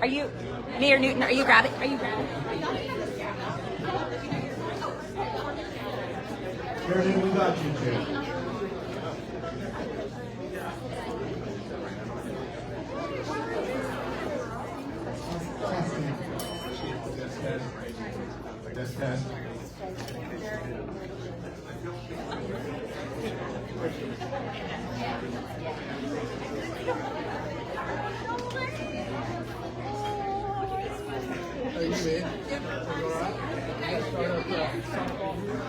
Are you, Mayor Newton, are you grabbing? Are you grabbing? Mayor Newton, we got you, Jim. Test. Are you in? Yep. Are you all right? Start up softball here.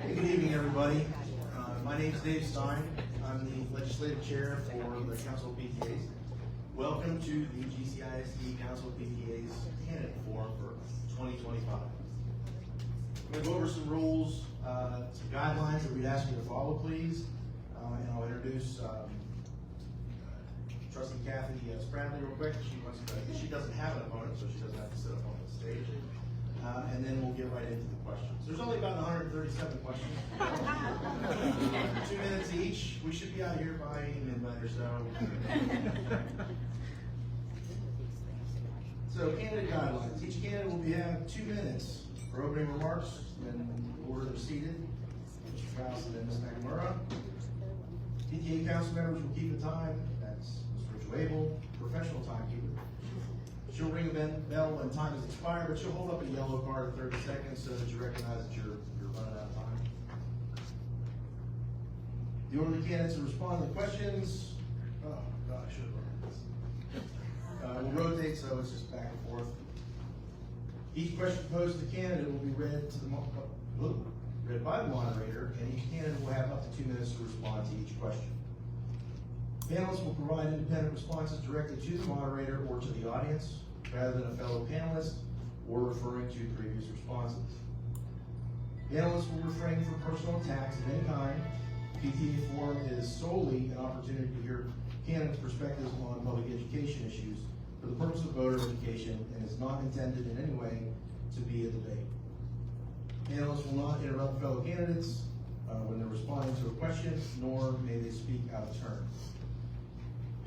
Good evening, everybody. My name is Dave Stein. I'm the legislative chair for the Council of PTAs. Welcome to the GCISD Council of PTAs candidate forum for 2025. I'm going to go over some rules, some guidelines that we'd ask you to follow, please. And I'll introduce Trustee Kathy Spradley real quick. She doesn't have an opponent, so she doesn't have to sit up on the stage. And then we'll get right into the questions. There's only about 137 questions. 2 minutes each. We should be out of here by midnight or so. So, candidate guidelines. Each candidate will have 2 minutes for opening remarks in order they're seated. Mr. Foust and Ms. Nakamura. PTA council members will keep the time. That's Mr. Abel, professional timekeeper. She'll ring a bell when time has expired, but she'll hold up a yellow card at 30 seconds so that you recognize that you're running out of time. The order of the candidates will respond to the questions. Oh, God, I should have run this. We'll rotate so it's just back and forth. Each question posed to the candidate will be read by the moderator, and each candidate will have up to 2 minutes to respond to each question. Panelists will provide independent responses directly to the moderator or to the audience, rather than a fellow panelist or referring to previous responses. Panelists will refrain from personal attacks of any kind. PTA forum is solely an opportunity to hear candidates' perspectives on public education issues for the purpose of voter education and is not intended in any way to be a debate. Panelists will not interrupt fellow candidates when they're responding to a question, nor may they speak out of turn.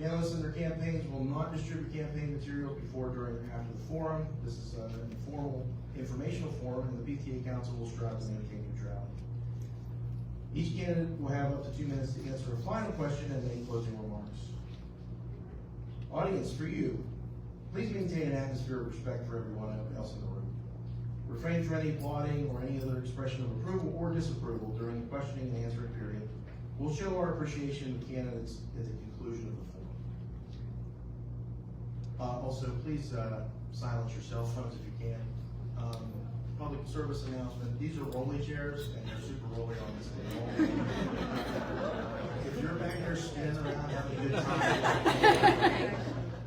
Panelists and their campaigns will not distribute campaign materials before, during, or after the forum. This is an informal, informational forum, and the PTA Council will strive to maintain neutrality. Each candidate will have up to 2 minutes to answer a final question and make closing remarks. Audience, for you, please maintain an atmosphere of respect for everyone else in the room. Refrain from any applauding or any other expression of approval or disapproval during the questioning and answering period. We'll show our appreciation to candidates at the conclusion of the forum. Also, please silence your cell phones if you can. Public service announcement. These are rolly chairs, and they're super rolly on this table. If you're back there spinning around having a good time,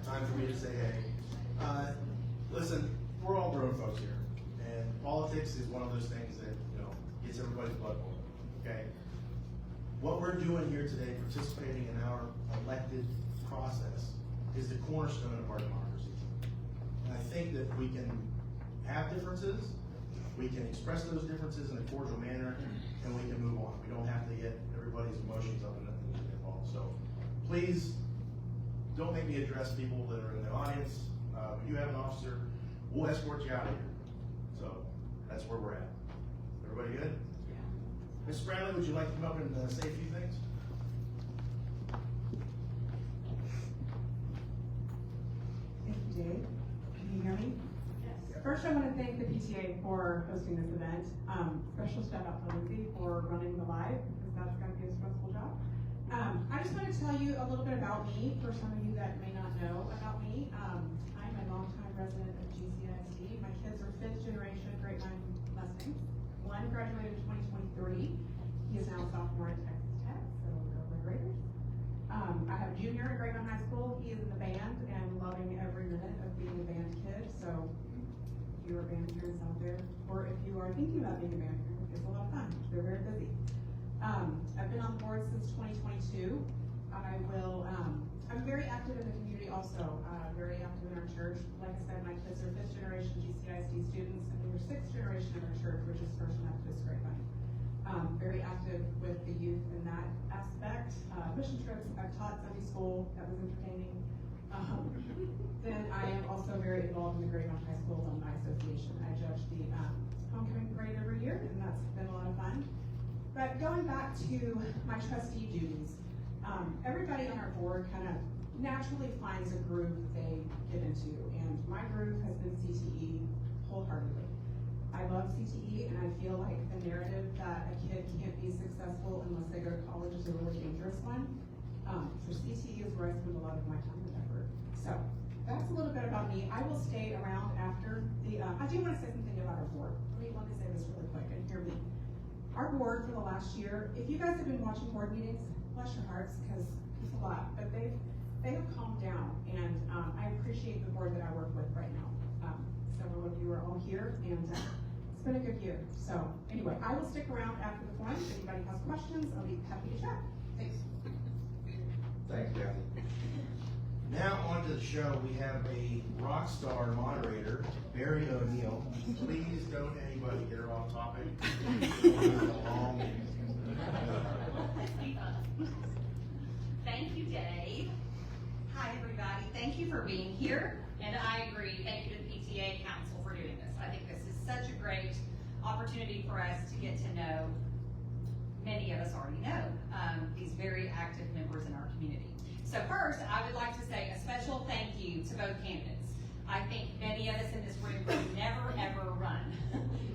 time for me to say hey. Listen, we're all grown folks here, and politics is one of those things that gets everybody's blood boiling. Okay. What we're doing here today, participating in our elected process, is the cornerstone of our democracy. And I think that we can have differences, we can express those differences in a cordial manner, and we can move on. We don't have to get everybody's emotions up and involved. So please don't make me address people that are in the audience. When you have an officer, we'll escort you out of here. So that's where we're at. Everybody good? Yeah. Ms. Spradley, would you like to come up and say a few things? Dave, can you hear me? Yes. First, I want to thank the PTA for hosting this event. Special shout out to Lindsay for running the live, because that's going to be a stressful job. I just want to tell you a little bit about me, for some of you that may not know about me. I'm a longtime resident of GCISD. My kids are 5th generation grapevine Mustangs. One graduated in 2023. He is now a sophomore at Texas Tech, so go Red Raiders. I have a junior at Grayman High School. He is in the band and loving every minute of being a band kid. So if you are band parents out there, or if you are thinking about being a band parent, it's a lot of fun. They're very busy. I've been on the board since 2022. I'm very active in the community also, very active in our church. Like I said, my kids are 5th generation GCISD students, and we're 6th generation in our church, which is First Methodist Grapevine. Very active with the youth in that aspect. Mission trips, I've taught Sunday school, that was entertaining. Then I am also very involved in the Grayvine High School Alumni Association. I judge the homecoming parade every year, and that's been a lot of fun. But going back to my trustee duties, everybody on our board kind of naturally finds a groove they get into, and my groove has been CTE wholeheartedly. I love CTE, and I feel like the narrative that a kid can't be successful unless they go to college is a really dangerous one. So CTE is where I spend a lot of my time and effort. So that's a little bit about me. I will stay around after the, I do want to say something about our board. Let me say this really quick and hear me. Our board for the last year, if you guys have been watching board meetings, bless your hearts, because it's a lot, but they have calmed down, and I appreciate the board that I work with right now. Several of you are all here, and it's been a good year. So anyway, I will stick around after the forum. If anybody has questions, I'll be happy to chat. Thanks. Thanks, Kathy. Now on to the show. We have a rock star moderator, Barry O'Neill. Please don't anybody get her off topic. Thank you, Dave. Hi, everybody. Thank you for being here. And I agree. Thank you to the PTA Council for doing this. I think this is such a great opportunity for us to get to know, many of us already know, these very active members in our community. So first, I would like to say a special thank you to both candidates. I think many of us in this room would never, ever run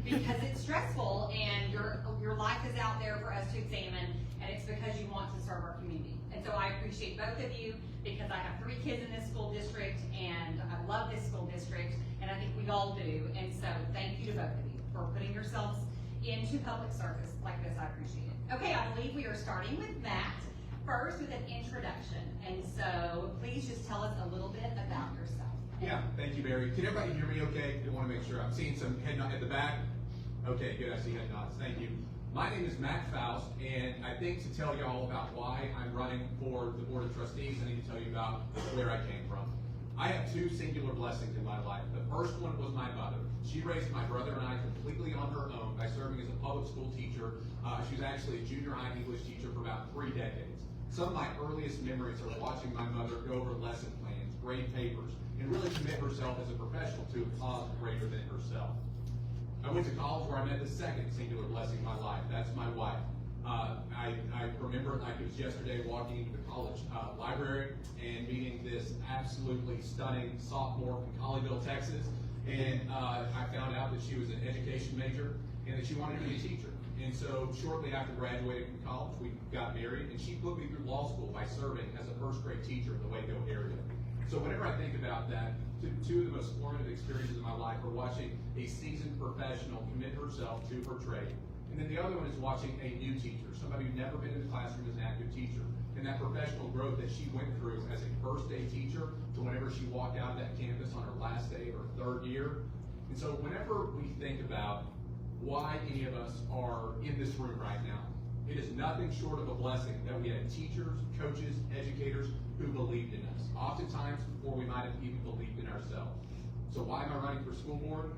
because it's stressful and your life is out there for us to examine, and it's because you want to serve our community. And so I appreciate both of you because I have 3 kids in this school district, and I love this school district, and I think we all do. And so thank you to both of you for putting yourselves into public service like this. I appreciate it. Okay, I believe we are starting with Matt first with an introduction. And so please just tell us a little bit about yourself. Yeah, thank you, Barry. Can everybody hear me okay? I want to make sure. I'm seeing some head nod at the back. Okay, good. I see head nods. Thank you. My name is Matt Foust, and I think to tell you all about why I'm running for the Board of Trustees, I need to tell you about where I came from. I have 2 singular blessings in my life. The first one was my mother. She raised my brother and I completely on her own by serving as a public school teacher. She was actually a junior high English teacher for about 3 decades. Some of my earliest memories are watching my mother go over lesson plans, grade papers, and really commit herself as a professional to a cause greater than herself. I went to college where I met the second singular blessing in my life. That's my wife. I remember like it was yesterday walking into the college library and meeting this absolutely stunning sophomore from Colleyville, Texas. And I found out that she was an education major and that she wanted to be a teacher. And so shortly after graduating from college, we got married, and she put me through law school by serving as a first grade teacher in the Waco area. So whenever I think about that, 2 of the most formative experiences in my life are watching a seasoned professional commit herself to her trade. And then the other one is watching a new teacher, somebody who's never been in the classroom as an active teacher. And that professional growth that she went through as a first day teacher to whenever she walked out of that campus on her last day of her 3rd year. And so whenever we think about why any of us are in this room right now, it is nothing short of a blessing that we had teachers, coaches, educators who believed in us, oftentimes before we might have even believed in ourselves. So why am I running for school board?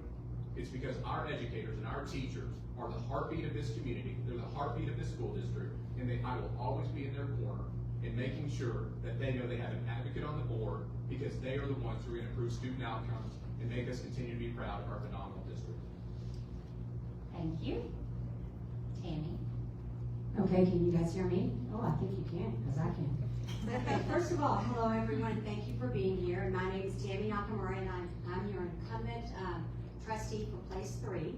It's because our educators and our teachers are the heartbeat of this community. They're the heartbeat of this school district, and I will always be in their corner in making sure that they know they have an advocate on the board because they are the ones who are going to improve student outcomes and make us continue to be proud of our phenomenal district. Thank you. Tammy. Okay, can you guys hear me? Oh, I think you can, because I can. Okay, first of all, hello everyone, and thank you for being here. My name is Tammy Nakamura, and I'm your incumbent trustee for place 3.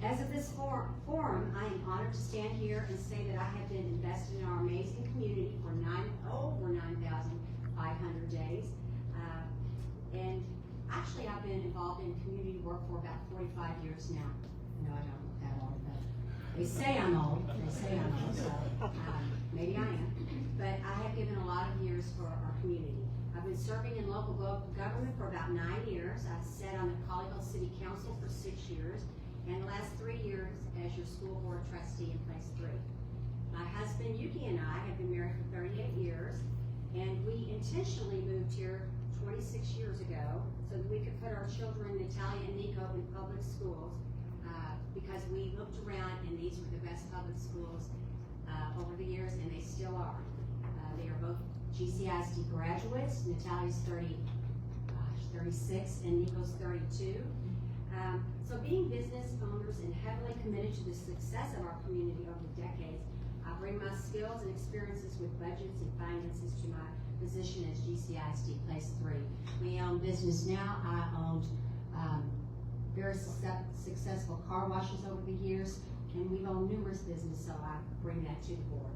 As of this forum, I am honored to stand here and say that I have been invested in our amazing community for over 9,500 days. And actually, I've been involved in community work for about 45 years now. I know I don't look that old, but They say I'm old, so maybe I am. But I have given a lot of years for our community. I've been serving in local government for about 9 years. I sat on the Colleyville City Council for 6 years, and the last 3 years as your school board trustee in place 3. My husband, Yuki, and I have been married for 38 years, and we intentionally moved here 26 years ago so that we could put our children, Natalia and Nico, in public schools because we looked around and these were the best public schools over the years, and they still are. They are both GCISD graduates. Natalia's 36 and Nico's 32. So being business owners and heavily committed to the success of our community over the decades, I bring my skills and experiences with budgets and finances to my position as GCISD Place 3. We own business now. I owned very successful car washes over the years, and we've owned numerous businesses, so I bring that to the board.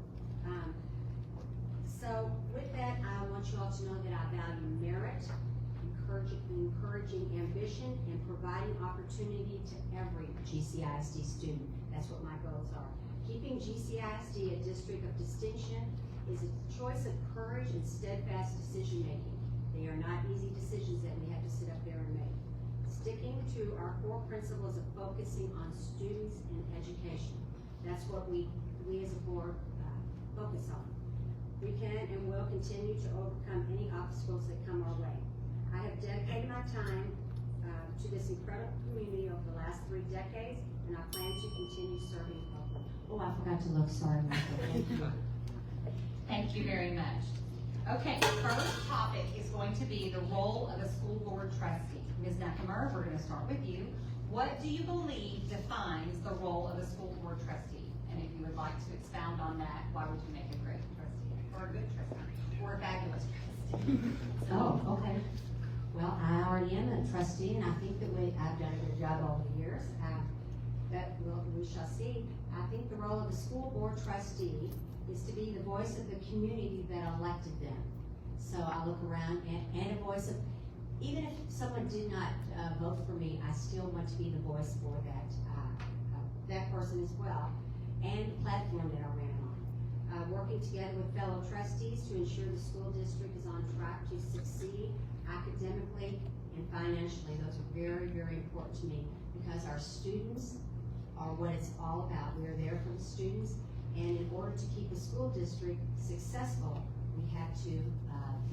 So with that, I want you all to know that I value merit, encouraging ambition, and providing opportunity to every GCISD student. That's what my goals are. Keeping GCISD a district of distinction is a choice of courage and steadfast decision making. They are not easy decisions that we have to sit up there and make. Sticking to our core principles of focusing on students and education. That's what we as a board focus on. We can and will continue to overcome any obstacles that come our way. I have dedicated my time to this incredible community over the last 3 decades, and I plan to continue serving locally. Oh, I forgot to look, sorry. Thank you very much. Okay, the first topic is going to be the role of a school board trustee. Ms. Nakamura, we're going to start with you. What do you believe defines the role of a school board trustee? And if you would like to expound on that, why would you make a great trustee, or a good trustee, or a fabulous trustee? Oh, okay. Well, I already am a trustee, and I think that I've done a good job over the years. We shall see. I think the role of a school board trustee is to be the voice of the community that elected them. So I look around and a voice of, even if someone did not vote for me, I still want to be the voice for that person as well, and the platform that I ran on. Working together with fellow trustees to ensure the school district is on track to succeed academically and financially. Those are very, very important to me because our students are what it's all about. We are there for the students, and in order to keep a school district successful, we have to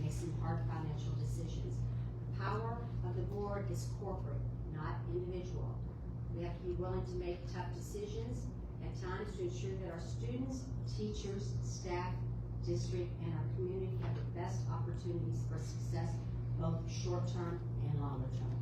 make some hard financial decisions. The power of the board is corporate, not individual. We have to be willing to make tough decisions at times to ensure that our students, teachers, staff, district, and our community have the best opportunities for success, both short-term and longer-term.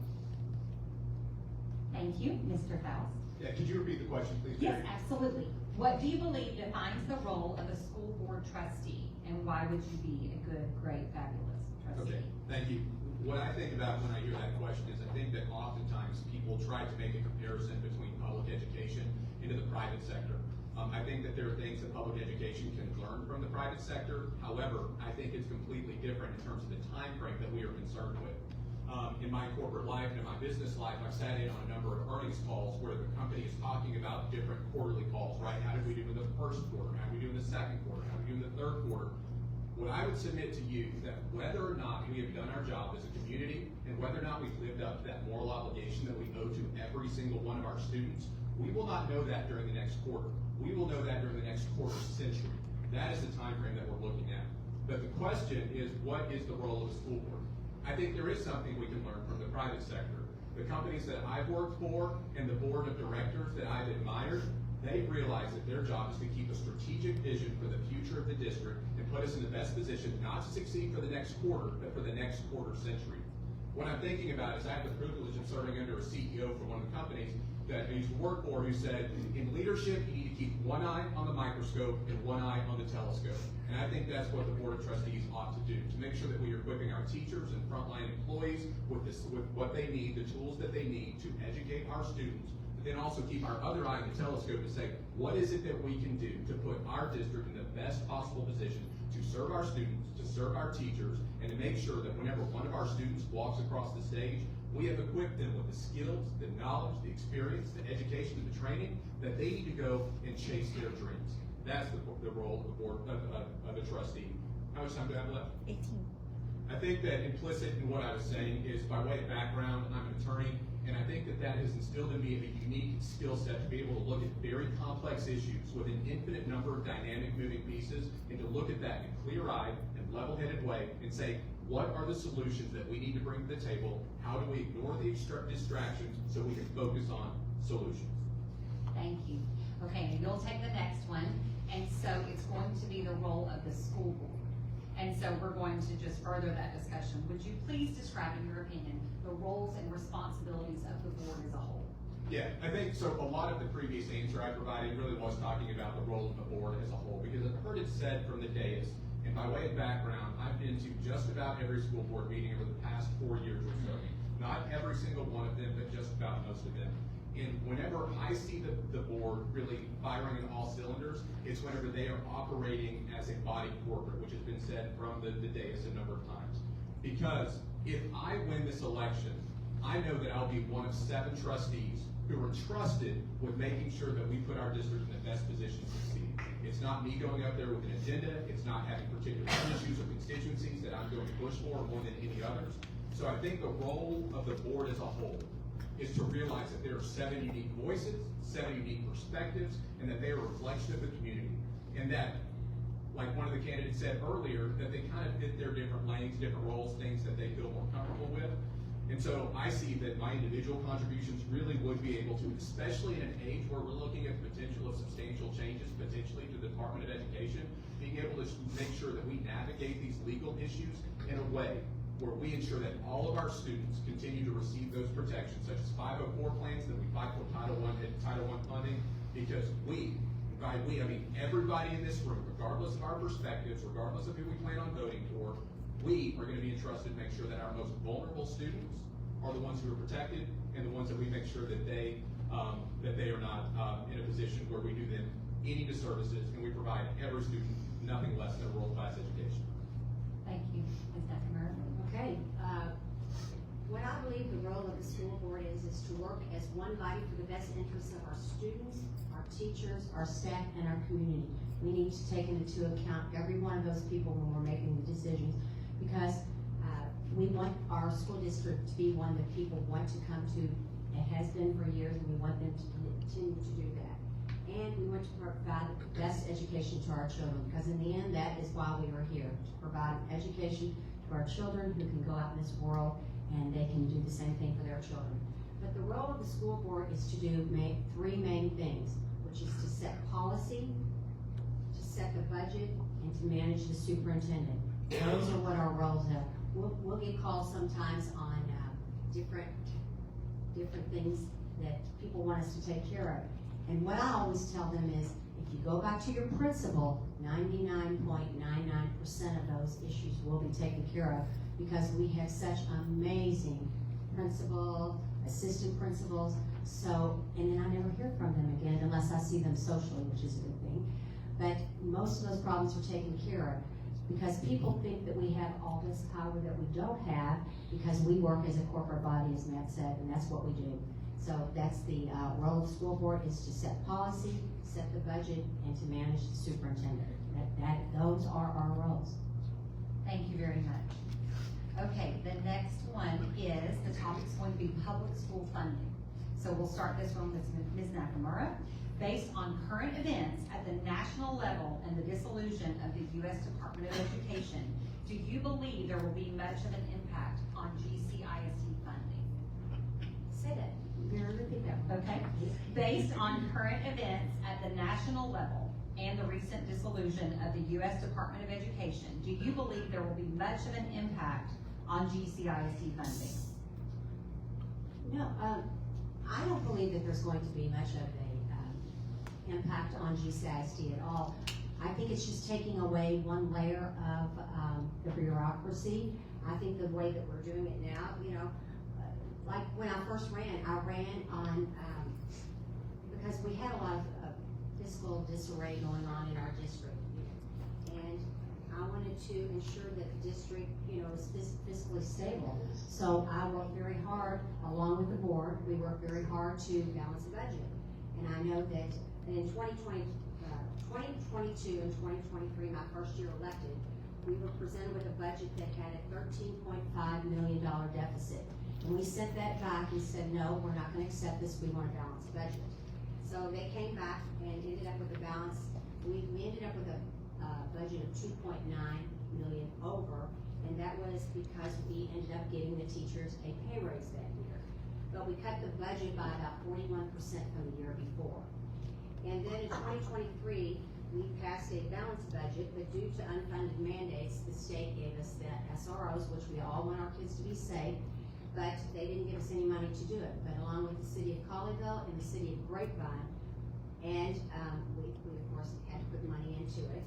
Thank you, Mr. Foust. Yeah, could you repeat the question, please? Yes, Mary? absolutely. What do you believe defines the role of a school board trustee, and why would you be a good, great, fabulous trustee? Okay, thank you. What I think about when I hear that question is I think that oftentimes people try to make a comparison between public education into the private sector. I think that there are things that public education can learn from the private sector. However, I think it's completely different in terms of the time frame that we are concerned with. In my corporate life and in my business life, I've sat in on a number of earnings calls where the company is talking about different quarterly calls, right? How did we do in the first quarter? How did we do in the second quarter? How did we do in the third quarter? What I would submit to you is that whether or not we have done our job as a community and whether or not we've lived up to that moral obligation that we owe to every single one of our students, we will not know that during the next quarter. We will know that during the next quarter century. That is the time frame that we're looking at. But the question is, what is the role of a school board? I think there is something we can learn from the private sector. The companies that I've worked for and the board of directors that I've admired, they've realized that their job is to keep a strategic vision for the future of the district and put us in the best position not to succeed for the next quarter, but for the next quarter century. What I'm thinking about is I have the privilege of serving under a CEO for one of the companies that I used to work for who said, in leadership, you need to keep one eye on the microscope and one eye on the telescope. And I think that's what the Board of Trustees ought to do, to make sure that we are equipping our teachers and frontline employees with what they need, the tools that they need to educate our students, but then also keep our other eye on the telescope and say, what is it that we can do to put our district in the best possible position to serve our students, to serve our teachers, and to make sure that whenever one of our students walks across the stage, We have equipped them with the skills, the knowledge, the experience, the education, and the training that they need to go and chase their dreams. That's the role of the board, of a trustee. How much time do I have left? 18. I think that implicit in what I was saying is, by way of background, I'm an attorney, and I think that that has instilled in me a unique skill set to be able to look at very complex issues with an infinite number of dynamic moving pieces, and to look at that in a clear-eyed and level-headed way and say, what are the solutions that we need to bring to the table? How do we ignore the distractions so we can focus on solutions? Thank you. Okay, and you'll take the next one, and so it's going to be the role of the school board. And so we're going to just further that discussion. Would you please describe, in your opinion, the roles and responsibilities of the board as a whole? Yeah, I think so. A lot of the previous answer I provided really was talking about the role of the board as a whole, because I've heard it said from the dais, and by way of background, I've been to just about every school board meeting over the past 4 years or so. Not every single one of them, but just about most of them. And whenever I see the board really firing on all cylinders, it's whenever they are operating as a body corporate, which has been said from the dais a number of times. Because if I win this election, I know that I'll be one of 7 trustees who are trusted with making sure that we put our district in the best position to succeed. It's not me going up there with an agenda. It's not having particular issues or constituencies that I'm going to push for more than any others. So I think the role of the board as a whole is to realize that there are 7 unique voices, 7 unique perspectives, and that they are a reflection of the community. And that, like one of the candidates said earlier, that they kind of fit their different lanes, different roles, things that they feel more comfortable with. And so I see that my individual contributions really would be able to, especially in an age where we're looking at the potential of substantial changes, potentially to the Department of Education, being able to make sure that we navigate these legal issues in a way where we ensure that all of our students continue to receive those protections, such as 504 plans, that we fight for Title I funding, because we, and by we, I mean everybody in this room, regardless of our perspectives, regardless of who we plan on voting for, we are going to be entrusted to make sure that our most vulnerable students are the ones who are protected, and the ones that we make sure that they are not in a position where we do them any disservices, and we provide every student nothing less than a world-class education. Thank you, Ms. Nakamura. Okay, what I believe the role of the school board is to work as one body for the best interests of our students, our teachers, our staff, and our community. We need to take into account every one of those people when we're making the decisions, because we want our school district to be one that people want to come to. It has been for years, and we want them to continue to do that. And we want to provide the best education to our children, because in the end, that is why we are here, to provide education to our children who can go out in this world and they can do the same thing for their children. But the role of the school board is to do 3 main things, which is to set policy, to set the budget, and to manage the superintendent. Those are what our roles are. We'll get calls sometimes on different things that people want us to take care of. And what I always tell them is, if you go back to your principal, 99.99% of those issues will be taken care of, because we have such amazing principal, assistant principals. So, and then I never hear from them again unless I see them socially, which is a good thing. But most of those problems are taken care of, because people think that we have all this power that we don't have, because we work as a corporate body, as Matt said, and that's what we do. So that's the role of the school board, is to set policy, set the budget, and to manage the superintendent. Those are our roles. Thank you very much. Okay, the next one is, the topic's going to be public school funding. So we'll start this one with Ms. Nakamura. Based on current events at the national level and the dissolution of the U.S. Department of Education, do you believe there will be much of an impact on GCISD funding? Say that. You're gonna repeat that one. Okay. Based on current events at the national level and the recent dissolution of the U.S. Department of Education, do you believe there will be much of an impact on GCISD funding? No, I don't believe that there's going to be much of a impact on GCISD at all. I think it's just taking away one layer of the bureaucracy. I think the way that we're doing it now, like when I first ran, I ran on, because we had a lot of fiscal disarray going on in our district. And I wanted to ensure that the district, is fiscally stable. So I worked very hard, along with the board, we worked very hard to balance the budget. And I know that in 2022 and 2023, my first year elected, we were presented with a budget that had a $13.5 million deficit. And we sent that back and said, no, we're not gonna accept this, we want a balanced budget. So they came back and ended up with a balance, we ended up with a budget of 2.9 million over, and that was because we ended up giving the teachers a pay raise that year. But we cut the budget by about 41% from the year before. And then in 2023, we passed a balanced budget, but due to unfunded mandates, the state gave us the SROs, which we all want our kids to be safe, but they didn't give us any money to do it. But along with the city of Colleyville and the city of Grapevine, and we of course had to put money into it.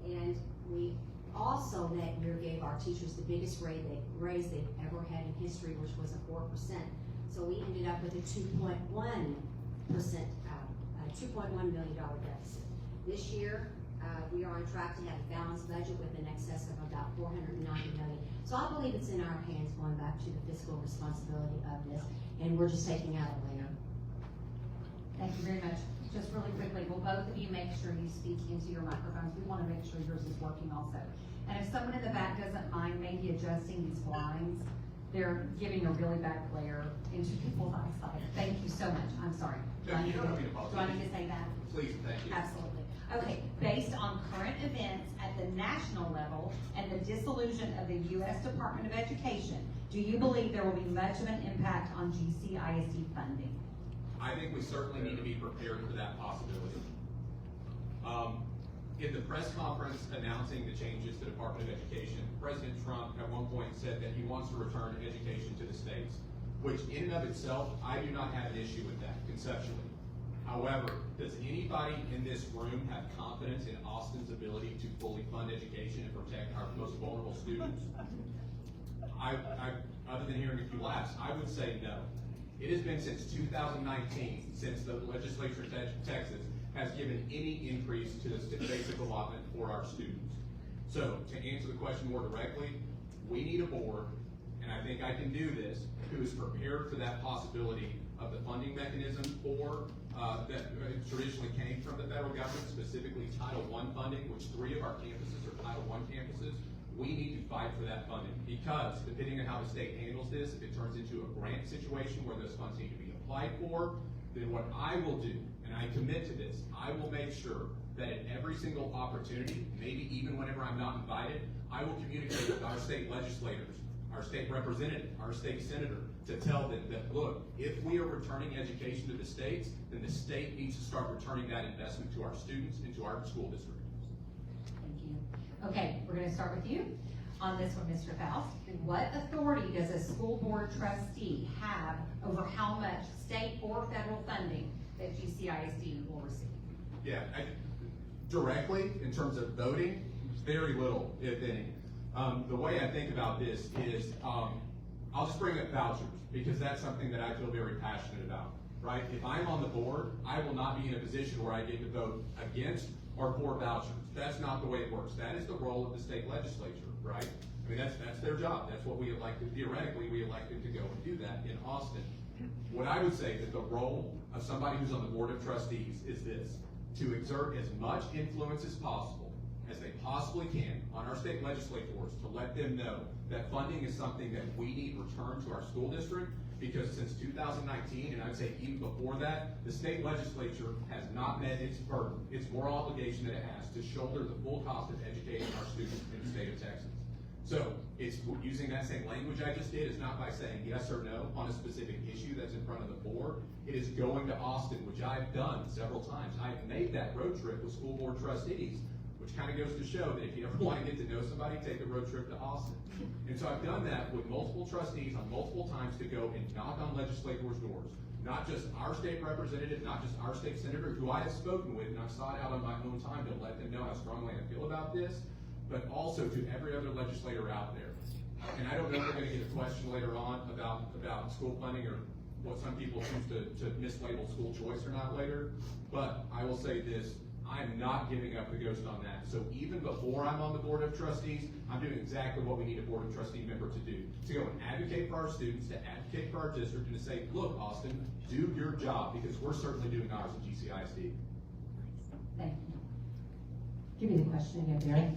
And we also that year gave our teachers the biggest raise they've ever had in history, which was a 4%. So we ended up with a $2.1 million deficit. This year, we are on track to have a balanced budget with an excess of about $490 million. So I believe it's in our hands going back to the fiscal responsibility of this, and we're just taking out a layer. Thank you very much. Just really quickly, will both of you make sure you speak into your microphones? We want to make sure yours is working also. And if someone in the back doesn't mind maybe adjusting these blinds, they're giving a really bad glare into people's eyesight. Thank you so much. I'm sorry. Do I need to say that? Please, thank you. Absolutely. Okay, based on current events at the national level and the dissolution of the U.S. Department of Education, do you believe there will be much of an impact on GCISD funding? I think we certainly need to be prepared for that possibility. In the press conference announcing the changes to the Department of Education, President Trump at one point said that he wants to return education to the states, which in and of itself, I do not have an issue with that conceptually. However, does anybody in this room have confidence in Austin's ability to fully fund education and protect our most vulnerable students? Other than hearing a few laughs, I would say no. It has been since 2019, since the legislature of Texas has given any increase to the basic allotment for our students. So to answer the question more directly, we need a board, and I think I can do this, who is prepared for that possibility of the funding mechanism for that traditionally came from the federal government, specifically Title I funding, which 3 of our campuses are Title I campuses. We need to fight for that funding because depending on how the state handles this, if it turns into a grant situation where those funds need to be applied for, then what I will do, and I commit to this, I will make sure that at every single opportunity, maybe even whenever I'm not invited, I will communicate with our state legislators, our state representative, our state senator, to tell them that, look, if we are returning education to the states, then the state needs to start returning that investment to our students and to our school district. Thank you. Okay, we're going to start with you on this one, Mr. Foust. What authority does a school board trustee have over how much state or federal funding that GCISD will receive? Yeah, directly, in terms of voting, very little, if any. The way I think about this is, I'll just bring up vouchers, because that's something that I feel very passionate about, right? If I'm on the board, I will not be in a position where I get to vote against or for vouchers. That's not the way it works. That is the role of the state legislature, right? I mean, that's their job. That's what we elected, theoretically, we elected to go and do that in Austin. What I would say that the role of somebody who's on the board of trustees is this: to exert as much influence as possible, as they possibly can, on our state legislators to let them know that funding is something that we need returned to our school district, because since 2019, and I'd say even before that, the state legislature has not met its burden, its moral obligation that it has to shoulder the full cost of educating our students in the state of Texas. So it's using that same language I just did. It's not by saying yes or no on a specific issue that's in front of the board. It is going to Austin, which I've done several times. I've made that road trip with school board trustees, which kind of goes to show that if you ever want to get to know somebody, take a road trip to Austin. And so I've done that with multiple trustees on multiple times to go and knock on legislators' doors. Not just our state representative, not just our state senator, who I have spoken with, and I've sought out on my own time to let them know how strongly I feel about this, but also to every other legislator out there. And I don't know if we're going to get a question later on about school funding or what some people choose to mislabel school choice or not later, but I will say this: I'm not giving up the ghost on that. So even before I'm on the Board of Trustees, I'm doing exactly what we need a Board of Trustee member to do. To go and advocate for our students, to advocate for our district, and to say, look, Austin, do your job, because we're certainly doing ours at GCISD. Thank you. Give me the question again, Barry.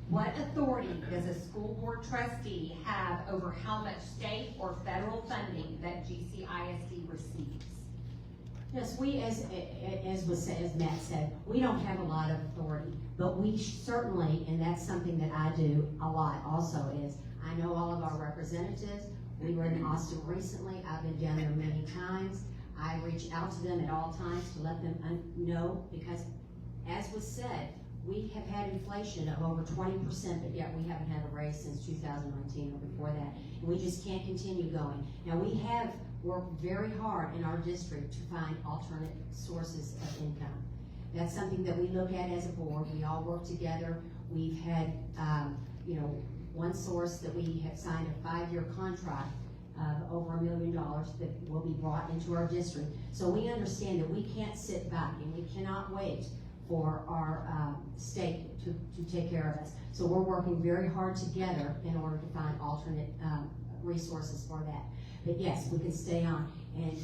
What authority does a school board trustee have over how much state or federal funding that GCISD receives? Yes, we, as Matt said, we don't have a lot of authority, but we certainly, and that's something that I do a lot also, is I know all of our representatives. We were in Austin recently. I've been down there many times. I reach out to them at all times to let them know, because as was said, we have had inflation of over 20%, but yet we haven't had a raise since 2019 or before that. And we just can't continue going. Now, we have worked very hard in our district to find alternate sources of income. That's something that we look at as a board. We all work together. We've had, one source that we have signed a 5-year contract of over $1 million that will be brought into our district. So we understand that we can't sit back and we cannot wait for our state to take care of us. So we're working very hard together in order to find alternate resources for that. But yes, we can stay on. And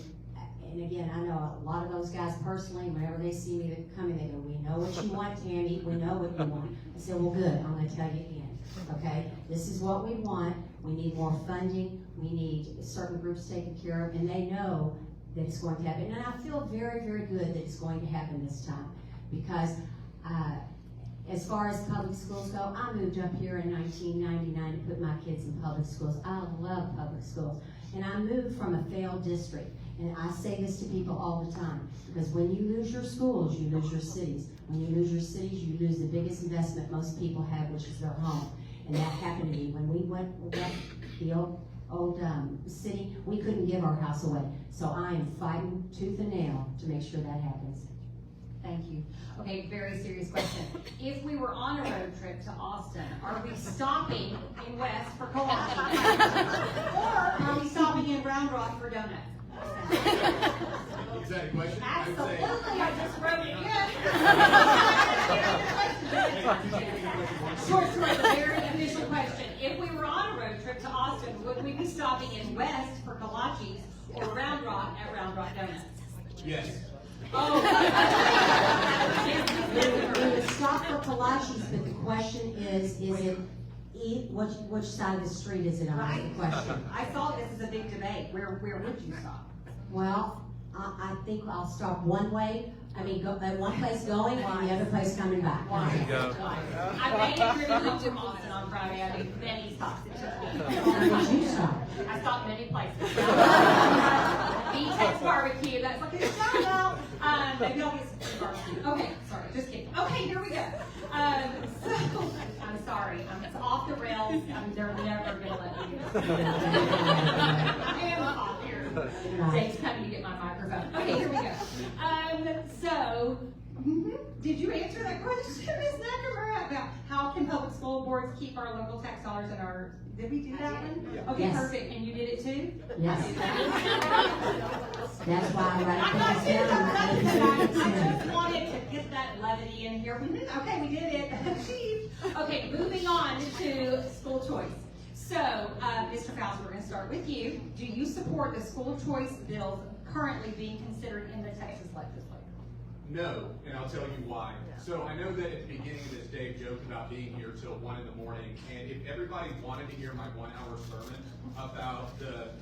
again, I know a lot of those guys personally, whenever they see me coming, they go, we know what you want, Tammy, we know what you want. I said, well, good, I'm gonna tell you again, okay? This is what we want. We need more funding. We need certain groups taken care of, and they know that it's going to happen. And I feel very, very good that it's going to happen this time. Because as far as public schools go, I moved up here in 1999 to put my kids in public schools. I love public schools. And I moved from a failed district. And I say this to people all the time, because when you lose your schools, you lose your cities. When you lose your cities, you lose the biggest investment most people have, which is their home. And that happened to me. When we went the old city, we couldn't give our house away. So I am fighting tooth and nail to make sure that happens. Thank you. Okay, very serious question. If we were on a road trip to Austin, are we stopping in West for kolache? Or are we stopping in Round Rock for donuts? Is that a question? Absolutely, I just wrote it in. Short story, the very official question. If we were on a road trip to Austin, would we be stopping in West for kolaches or Round Rock at Round Rock Donuts? Yes. Oh. We would stop for kolaches, but the question is it which side of the street is it on? Right. Is the question. I saw this as a big debate. Where would you stop? Well, I think I'll stop one way. I mean, one place going and the other place coming back. Why? I made a trip home from Austin on Friday. I made many stops. It took me. Where did you stop? I stopped many places. B-Tex barbecue. That's like a shout out. Maybe I'll get some free barbecue. Okay, sorry, just kidding. Okay, here we go. So I'm sorry. It's off the rails. They're never gonna let me do this. I am off here. Dave's coming to get my microphone. Okay, here we go. Did you answer that question, Ms. Nakamura, about how can public school boards keep our local tax dollars in our, did we do that one? Yeah. Okay, Yes. perfect, and you did it too? Yes. That's why I write I'm not things down. I just wanted to get that levity in here. Okay, we did it, achieved. Okay, moving on to school choice. So, Mr. Foust, we're gonna start with you. Do you support the school choice bills currently being considered in the Texas legislature? No, and I'll tell you why. So I know that at the beginning of this, Dave joked about being here till 1 in the morning, and if everybody wanted to hear my 1-hour sermon about the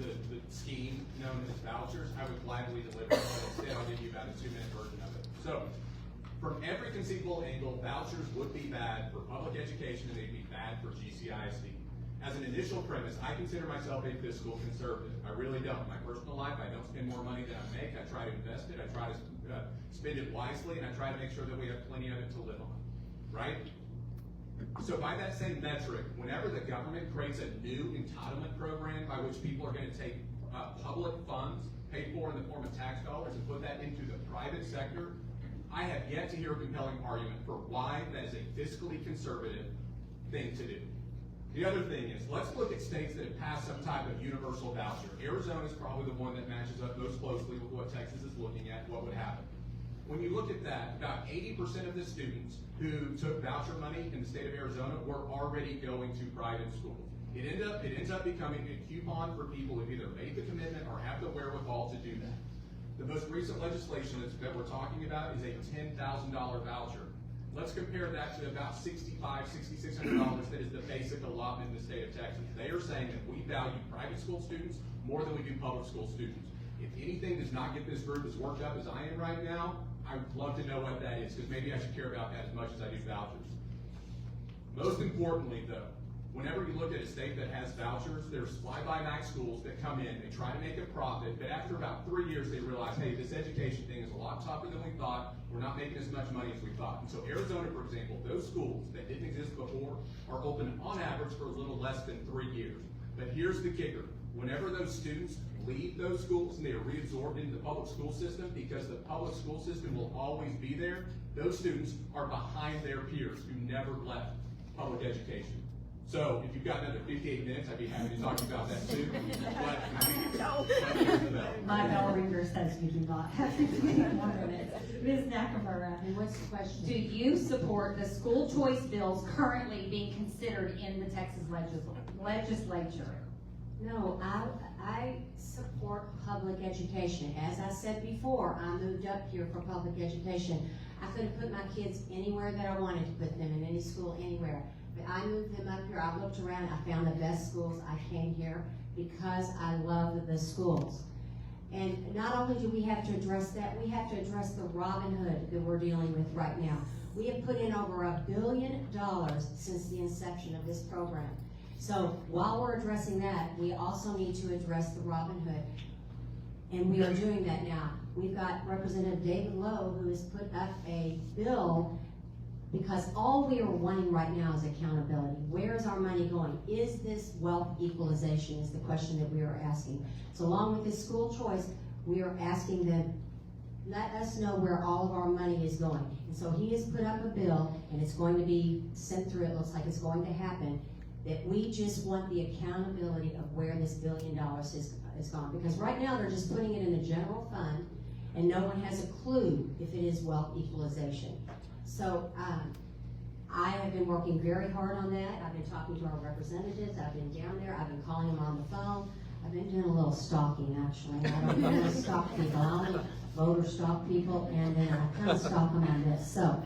scheme known as vouchers, I would gladly deliver it, but instead I'll give you about a 2-minute version of it. So, from every conceivable angle, vouchers would be bad for public education and they'd be bad for GCISD. As an initial premise, I consider myself a fiscal conservative. I really don't. In my personal life, I don't spend more money than I make. I try to invest it. I try to spend it wisely, and I try to make sure that we have plenty of it to live on, right? So by that same metric, whenever the government creates a new entitlement program by which people are going to take public funds paid for in the form of tax dollars and put that into the private sector, I have yet to hear a compelling argument for why that is a fiscally conservative thing to do. The other thing is, let's look at states that have passed some type of universal voucher. Arizona is probably the one that matches up most closely with what Texas is looking at, what would happen. When you look at that, about 80% of the students who took voucher money in the state of Arizona were already going to private schools. It ends up becoming a coupon for people who either made the commitment or have the wherewithal to do that. The most recent legislation that we're talking about is a $10,000 voucher. Let's compare that to about $6,500, $6,600 that is the basic allotment in the state of Texas. They are saying that we value private school students more than we do public school students. If anything does not get this group as worked up as I am right now, I would love to know what that is, because maybe I should care about that as much as I do vouchers. Most importantly, though, whenever you look at a state that has vouchers, there's fly-by-night schools that come in, they try to make a profit, but after about 3 years, they realize, hey, this education thing is a lot tougher than we thought. We're not making as much money as we thought. And so Arizona, for example, those schools that didn't exist before are open on average for a little less than 3 years. But here's the kicker. Whenever those students leave those schools and they are reabsorbed into the public school system, because the public school system will always be there, those students are behind their peers who never left public education. So if you've got another 58 minutes, I'd be happy to talk about that too. But here's the bell. My bell ringer says you do not have 15 more minutes. Ms. Nakamura. And what's the question? Do you support the school choice bills currently being considered in the Texas legislature? No, I support public education. As I said before, I moved up here for public education. I could have put my kids anywhere that I wanted to put them, in any school, anywhere. But I moved them up here. I looked around. I found the best schools. I came here because I love the schools. And not only do we have to address that, we have to address the Robin Hood that we're dealing with right now. We have put in over $1 billion since the inception of this program. So while we're addressing that, we also need to address the Robin Hood. And we are doing that now. We've got Representative David Lowe, who has put up a bill, because all we are wanting right now is accountability. Where is our money going? Is this wealth equalization is the question that we are asking. So along with this school choice, we are asking them, let us know where all of our money is going. And so he has put up a bill, and it's going to be sent through. It looks like it's going to happen. That we just want the accountability of where this $1 billion is gone. Because right now they're just putting it in the general fund, and no one has a clue if it is wealth equalization. So I have been working very hard on that. I've been talking to our representatives. I've been down there. I've been calling them on the phone. I've been doing a little stalking, actually. I don't really stalk people. I only voter stalk people, and then I kind of stalk them on this. So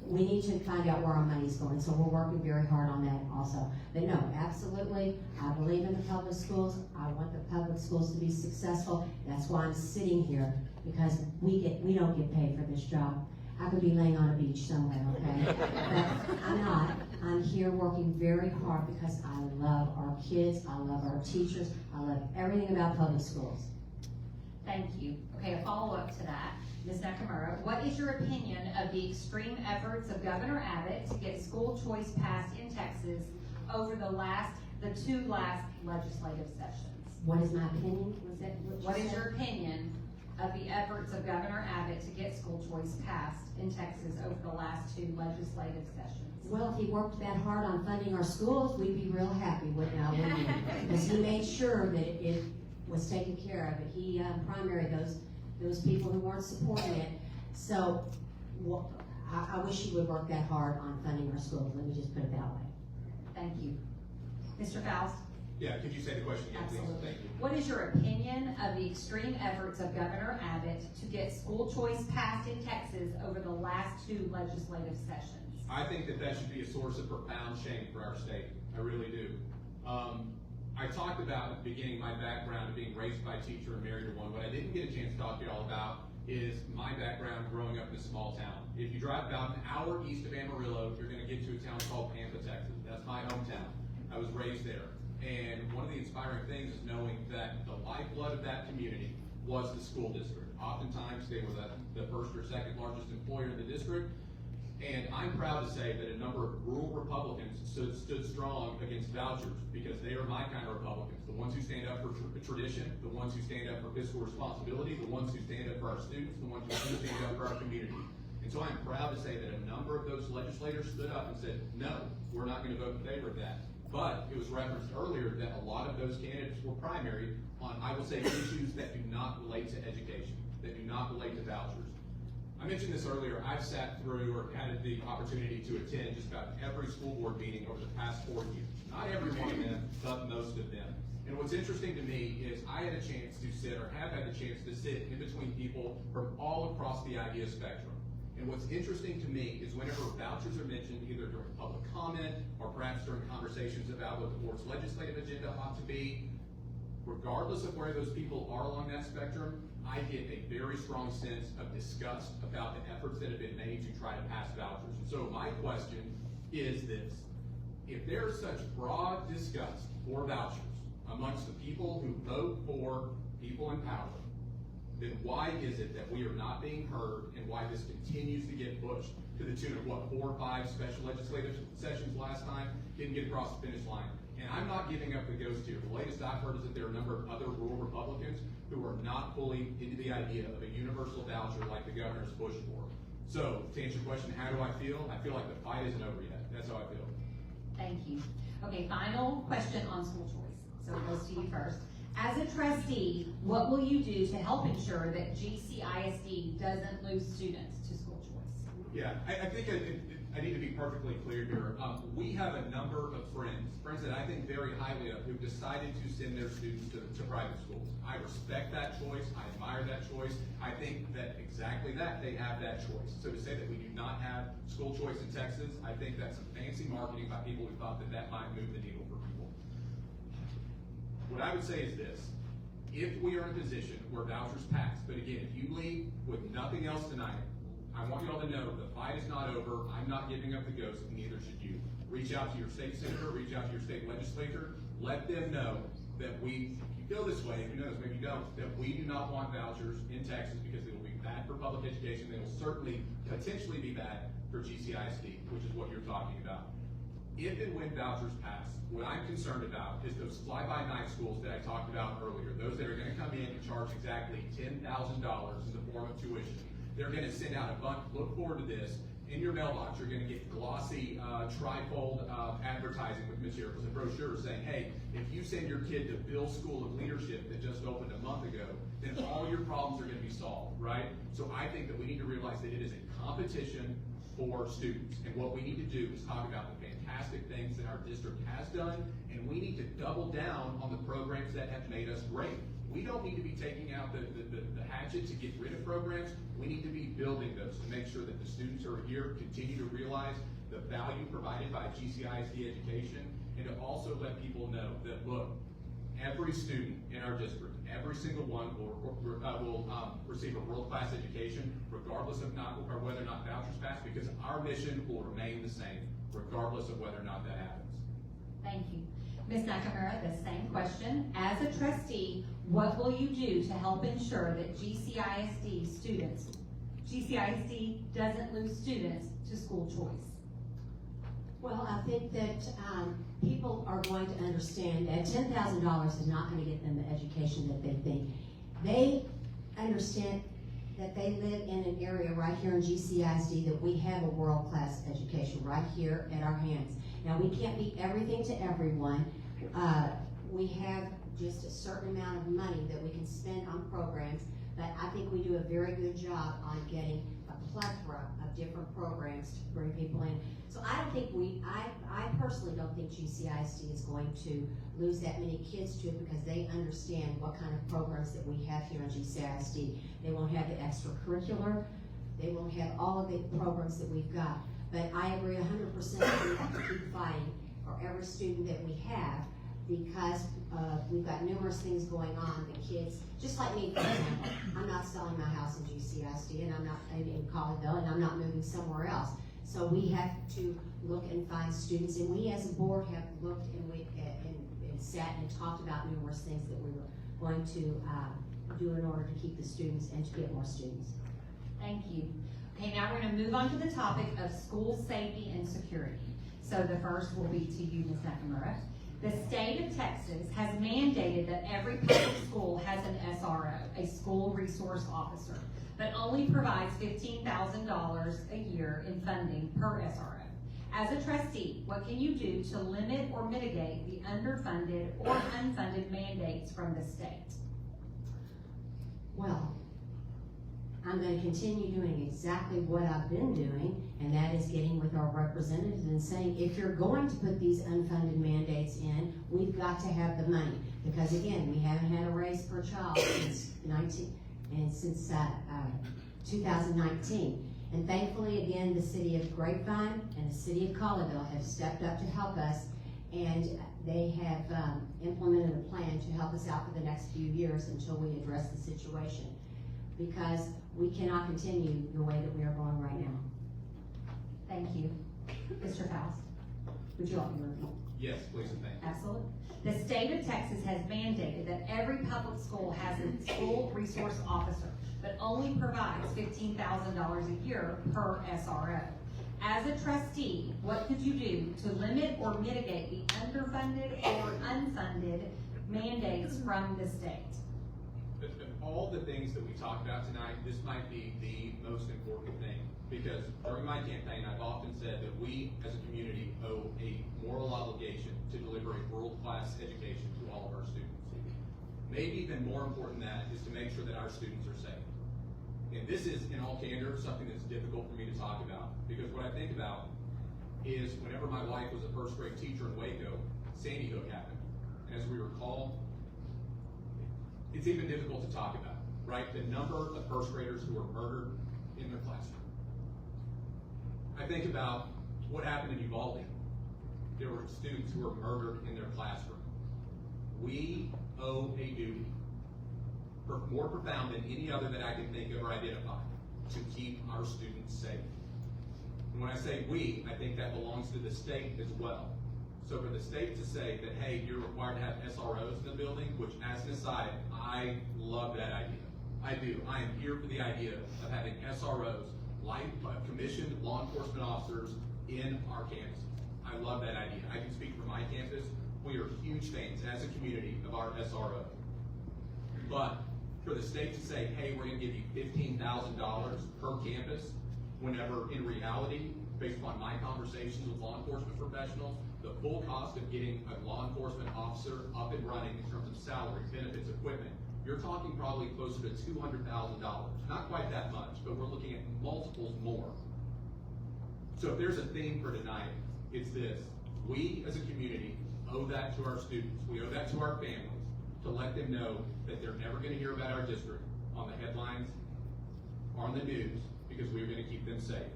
we need to find out where our money's going. So we're working very hard on that also. But no, absolutely, I believe in the public schools. I want the public schools to be successful. That's why I'm sitting here, because we don't get paid for this job. I could be laying on a beach somewhere, okay? But I'm not. I'm here working very hard because I love our kids, I love our teachers, I love everything about public schools. Thank you. Okay, a follow-up to that. Ms. Nakamura, what is your opinion of the extreme efforts of Governor Abbott to get school choice passed in Texas over the two last legislative sessions? What is my opinion? Was that What is your opinion of the efforts of Governor Abbott to get school choice passed in Texas over the last two legislative sessions? Well, if he worked that hard on funding our schools, we'd be real happy with now, wouldn't we? Because he made sure that it was taken care of. But he primaried those people who weren't supporting it. So I wish he would work that hard on funding our schools. Let me just put it that way. Thank you. Mr. Foust? Yeah, could you say the question again, please? Absolutely. Thank you. What is your opinion of the extreme efforts of Governor Abbott to get school choice passed in Texas over the last two legislative sessions? I think that should be a source of profound shame for our state. I really do. I talked about at the beginning my background of being raised by a teacher and married to one. What I didn't get a chance to talk to you all about is my background growing up in a small town. If you drive about an hour east of Amarillo, you're going to get to a town called Pampa, Texas. That's my hometown. I was raised there. And one of the inspiring things is knowing that the lifeblood of that community was the school district. Oftentimes they were the first or second largest employer in the district. And I'm proud to say that a number of rural Republicans stood strong against vouchers, because they are my kind of Republicans. The ones who stand up for tradition, the ones who stand up for fiscal responsibility, the ones who stand up for our students, the ones who stand up for our community. And so I'm proud to say that a number of those legislators stood up and said, no, we're not going to vote in favor of that. But it was referenced earlier that a lot of those candidates were primary on, I will say, issues that do not relate to education, that do not relate to vouchers. I mentioned this earlier, I've sat through or had the opportunity to attend just about every school board meeting over the past 4 years. Not every one of them, but most of them. And what's interesting to me is I had a chance to sit, or have had a chance to sit in between people from all across the idea spectrum. And what's interesting to me is whenever vouchers are mentioned, either during public comment or perhaps during conversations about what the board's legislative agenda ought to be, regardless of where those people are along that spectrum, I get a very strong sense of disgust about the efforts that have been made to try to pass vouchers. And so my question is this: if there's such broad disgust for vouchers amongst the people who vote for people in power, then why is it that we are not being heard, and why this continues to get pushed to the tune of what, 4 or 5 special legislative sessions last time, didn't get across the finish line? And I'm not giving up the ghost here. The latest I've heard is that there are a number of other rural Republicans who are not fully into the idea of a universal voucher like the governor's pushed for. So, to answer your question, how do I feel? I feel like the fight isn't over yet. That's how I feel. Thank you. Okay, final question on school choice. So it goes to you first. As a trustee, what will you do to help ensure that GCISD doesn't lose students to school choice? Yeah, I think I need to be perfectly clear here. We have a number of friends that I think very highly of, who've decided to send their students to private schools. I respect that choice. I admire that choice. I think that exactly that, they have that choice. So to say that we do not have school choice in Texas, I think that's some fancy marketing by people who thought that that might move the needle for people. What I would say is this: if we are in a position where vouchers pass, but again, if you leave with nothing else tonight, I want you all to know the fight is not over. I'm not giving up the ghost, and neither should you. Reach out to your state senator, reach out to your state legislature, let them know that we, if you feel this way, if you know this, maybe you don't, that we do not want vouchers in Texas because they will be bad for public education. They will certainly, potentially be bad for GCISD, which is what you're talking about. If and when vouchers pass, what I'm concerned about is those fly-by-night schools that I talked about earlier, those that are going to come in and charge exactly $10,000 in the form of tuition. They're going to send out a bunch, look forward to this, in your mailbox you're going to get glossy trifold advertising with materials and brochures saying, hey, if you send your kid to Bill's School of Leadership that just opened a month ago, then all your problems are going to be solved, right? So I think that we need to realize that it is a competition for students, and what we need to do is talk about the fantastic things that our district has done, and we need to double down on the programs that have made us great. We don't need to be taking out the hatchet to get rid of programs. We need to be building those to make sure that the students who are here continue to realize the value provided by GCISD education, and to also let people know that, look, every student in our district, every single one will receive a world-class education, regardless of or whether or not vouchers pass, because our mission will remain the same, regardless of whether or not that happens. Thank you. Ms. Nakamura, the same question. As a trustee, what will you do to help ensure that GCISD doesn't lose students to school choice? Well, I think that people are going to understand that $10,000 is not going to get them the education that they think. They understand that they live in an area right here in GCISD that we have a world-class education right here at our hands. Now, we can't be everything to everyone. We have just a certain amount of money that we can spend on programs, but I think we do a very good job on getting a plethora of different programs to bring people in. So I don't think I personally don't think GCISD is going to lose that many kids to it, because they understand what kind of programs that we have here on GCISD. They won't have the extracurricular, they won't have all of the programs that we've got. But I agree 100% that we have to keep fighting for every student that we have, because we've got numerous things going on. The kids, just like me, for example, I'm not selling my house in GCISD, and I'm not in Colleyville, and I'm not moving somewhere else. So we have to look and find students, and we as a board have looked and sat and talked about numerous things that we were going to do in order to keep the students and to get more students. Thank you. Okay, now we're going to move on to the topic of school safety and security. So the first will be to you, Ms. Nakamura. The state of Texas has mandated that every public school has an SRO, a school resource officer, but only provides $15,000 a year in funding per SRO. As a trustee, what can you do to limit or mitigate the underfunded or unfunded mandates from the state? Well, I'm gonna continue doing exactly what I've been doing, and that is getting with our representatives and saying, if you're going to put these unfunded mandates in, we've got to have the money. Because again, we haven't had a raise per child since 2019. And thankfully, again, the city of Grapevine and the city of Colleyville have stepped up to help us, and they have implemented a plan to help us out for the next few years until we address the situation. Because we cannot continue the way that we are going right now. Thank you. Mr. Foust, would you like me to repeat? Yes, please and thank you. Absolutely. The state of Texas has mandated that every public school has a school resource officer, but only provides $15,000 a year per SRO. As a trustee, what could you do to limit or mitigate the underfunded or unfunded mandates from the state? Of all the things that we talked about tonight, this might be the most important thing, because during my campaign, I've often said that we as a community owe a moral obligation to deliver a world-class education to all of our students. Maybe even more important than that is to make sure that our students are safe. And this is, in all candor, something that's difficult for me to talk about, because what I think about is whenever my wife was a first grade teacher in Waco, Sandy Hook happened. And as we recall, it's even difficult to talk about, right? The number of first graders who were murdered in their classroom. I think about what happened in Uvalde. There were students who were murdered in their classroom. We owe a duty, more profound than any other that I can think of or identify, to keep our students safe. And when I say we, I think that belongs to the state as well. So for the state to say that, hey, you're required to have SROs in the building, which as an aside, I love that idea. I do. I am here for the idea of having SROs, commissioned law enforcement officers, in our campuses. I love that idea. I can speak for my campus. We are huge fans as a community of our SRO. But for the state to say, hey, we're gonna give you $15,000 per campus, whenever in reality, based upon my conversations with law enforcement professionals, the full cost of getting a law enforcement officer up and running in terms of salary, benefits, equipment, you're talking probably closer to $200,000. Not quite that much, but we're looking at multiples more. So if there's a theme for tonight, it's this. We as a community owe that to our students. We owe that to our families, to let them know that they're never gonna hear about our district on the headlines or on the news, because we're gonna keep them safe.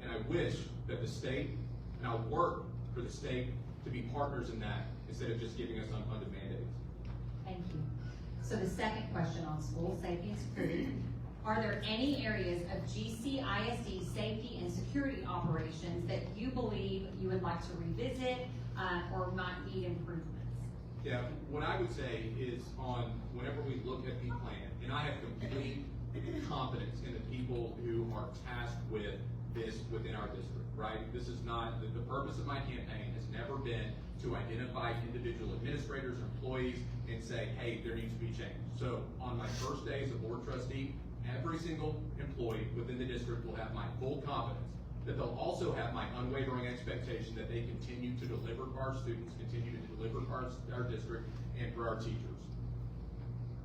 And I wish that the state, and I'll work for the state to be partners in that, instead of just giving us unfunded mandates. Thank you. So the second question on school safety and security. Are there any areas of GCISD safety and security operations that you believe you would like to revisit or might need improvements? Yeah, what I would say is on whenever we look at the plan, and I have complete confidence in the people who are tasked with this within our district, right? This is not, the purpose of my campaign has never been to identify individual administrators or employees and say, hey, there needs to be change. So on my first day as a board trustee, every single employee within the district will have my full confidence that they'll also have my unwavering expectation that they continue to deliver for our students, continue to deliver for our district, and for our teachers.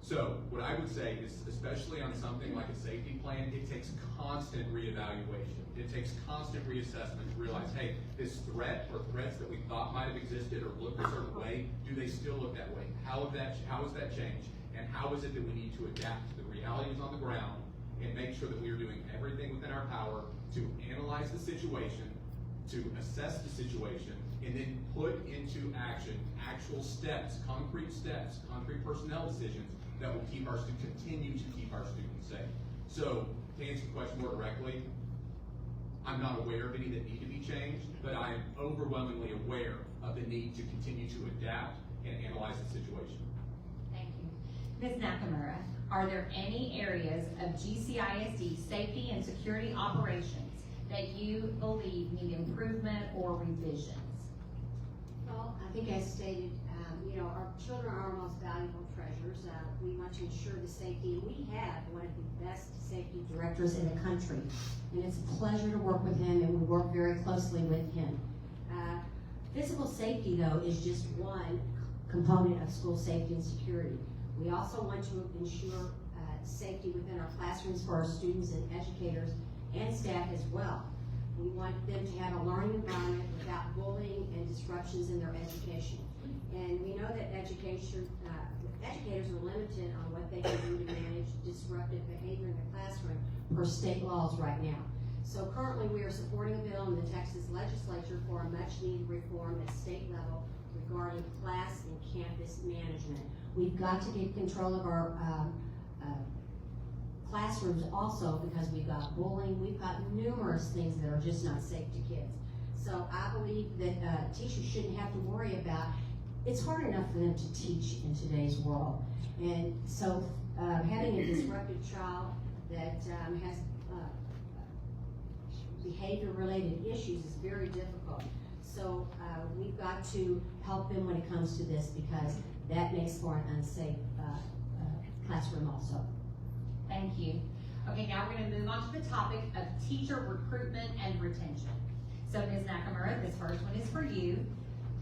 So what I would say is, especially on something like a safety plan, it takes constant reevaluation. It takes constant reassessment to realize, hey, this threat or threats that we thought might have existed or looked a certain way, do they still look that way? How has that changed? And how is it that we need to adapt to the realities on the ground and make sure that we are doing everything within our power to analyze the situation, to assess the situation, and then put into action actual steps, concrete personnel decisions that will continue to keep our students safe. So to answer the question more directly, I'm not aware of any that need to be changed, but I am overwhelmingly aware of the need to continue to adapt and analyze the situation. Thank you. Ms. Nakamura, are there any areas of GCISD safety and security operations that you believe need improvement or revisions? Well, I think as stated, our children are our most valuable treasures. We want to ensure the safety. We have one of the best safety Directors in the country, and it's a pleasure to work with him, and we work very closely with him. Physical safety, though, is just one component of school safety and security. We also want to ensure safety within our classrooms for our students and educators and staff as well. We want them to have a learning environment without bullying and disruptions in their education. And we know that educators are limited on what they can do to manage disruptive behavior in the classroom per state laws right now. So currently we are supporting a bill in the Texas legislature for a much needed reform at state level regarding class and campus management. We've got to get control of our classrooms also, because we've got bullying, we've got numerous things that are just not safe to kids. So I believe that teachers shouldn't have to worry about, it's hard enough for them to teach in today's world. And so having a disruptive child that has behavior-related issues is very difficult. So we've got to help them when it comes to this, because that makes for an unsafe classroom also. Thank you. Okay, now we're going to move on to the topic of teacher recruitment and retention. So Ms. Nakamura, this first one is for you.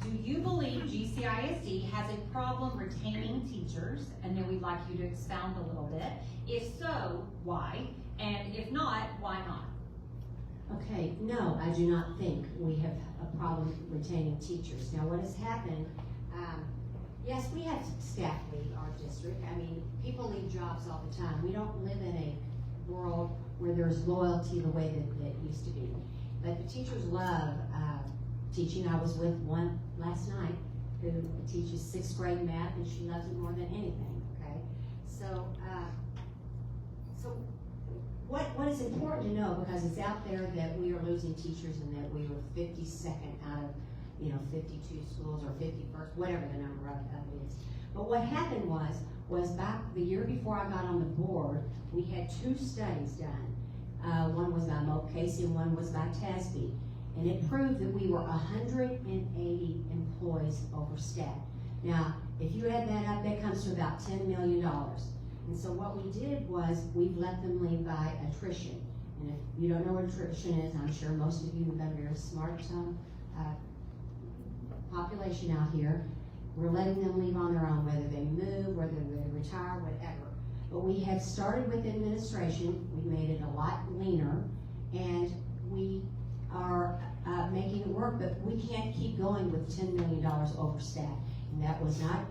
Do you believe GCISD has a problem retaining teachers? And then we'd like you to expound a little bit. If so, why? And if not, why not? Okay, no, I do not think we have a problem retaining teachers. Now, what has happened, yes, we have staff leave our district. I mean, people leave jobs all the time. We don't live in a world where there's loyalty the way that it used to be. But the teachers love teaching. I was with one last night who teaches 6th grade math, and she loves it more than anything, okay? So, what is important to know, because it's out there that we are losing teachers and that we were 52nd out of 52 schools, or 51st, whatever the number of it is. But what happened was back the year before I got on the board, we had 2 studies done. One was by Mo Casey and one was by TASB. And it proved that we were 180 employees overstaffed. Now, if you add that up, that comes to about $10 million. And so what we did was we've let them leave by attrition. And if you don't know what attrition is, I'm sure most of you have got a very smart population out here. We're letting them leave on their own, whether they move, whether they retire, whatever. But we have started with administration. We've made it a lot leaner, and we are making it work, but we can't keep going with $10 million overstaffed. And that was not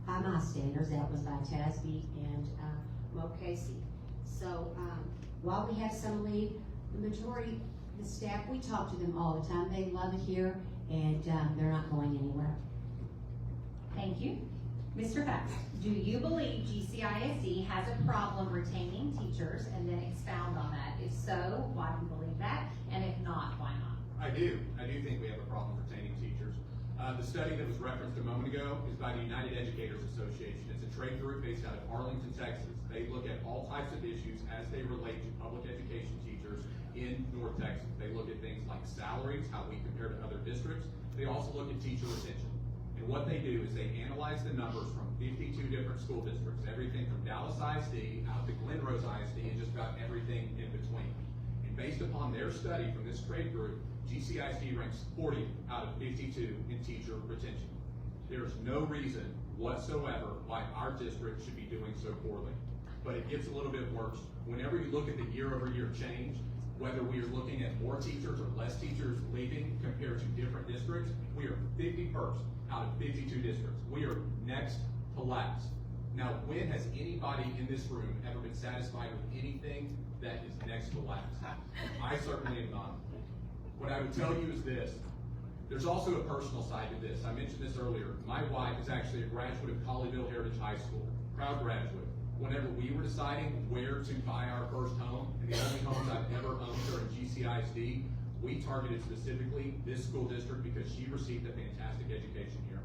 by my standards, that was by TASB and Mo Casey. So while we have some leave, the majority of the staff, we talk to them all the time. They love it here, and they're not going anywhere. Thank you. Mr. Foust, do you believe GCISD has a problem retaining teachers? And then expound on that. If so, why do you believe that? And if not, why not? I do think we have a problem retaining teachers. The study that was referenced a moment ago is by the United Educators Association. It's a trade group based out of Arlington, Texas. They look at all types of issues as they relate to public education teachers in North Texas. They look at things like salaries, how we compare to other districts. They also look at teacher retention. And what they do is they analyze the numbers from 52 different school districts, everything from Dallas ISD out to Glen Rose ISD and just about everything in between. And based upon their study from this trade group, GCISD ranks 40 out of 52 in teacher retention. There's no reason whatsoever why our district should be doing so poorly. But it gets a little bit worse. Whenever you look at the year-over-year change, whether we are looking at more teachers or less teachers leaving compared to different districts, we are 51st out of 52 districts. We are next to last. Now, when has anybody in this room ever been satisfied with anything that is next to last? I certainly am not. What I would tell you is this. There's also a personal side to this. I mentioned this earlier. My wife is actually a graduate of Colleyville Heritage High School, proud graduate. Whenever we were deciding where to buy our first home, and the only homes I've ever owned are in GCISD, we targeted specifically this school district because she received a fantastic education here.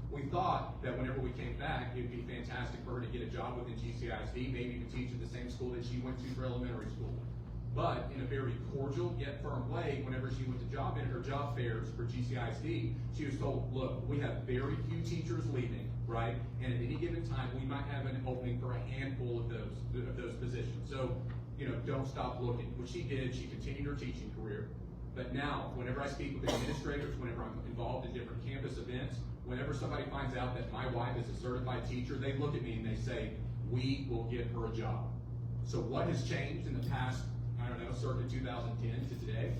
We thought that whenever we came back, it would be fantastic for her to get a job within GCISD, maybe to teach at the same school that she went to for elementary school. But in a very cordial yet firm way, whenever she went to her job fairs for GCISD, she was told, look, we have very few teachers leaving, right? And at any given time, we might have an opening for a handful of those positions. So, don't stop looking. What she did, she continued her teaching career. But now, whenever I speak with administrators, whenever I'm involved in different campus events, whenever somebody finds out that my wife is a certified teacher, they look at me and they say, we will get her a job. So what has changed in the past, I don't know, circa 2010 to today?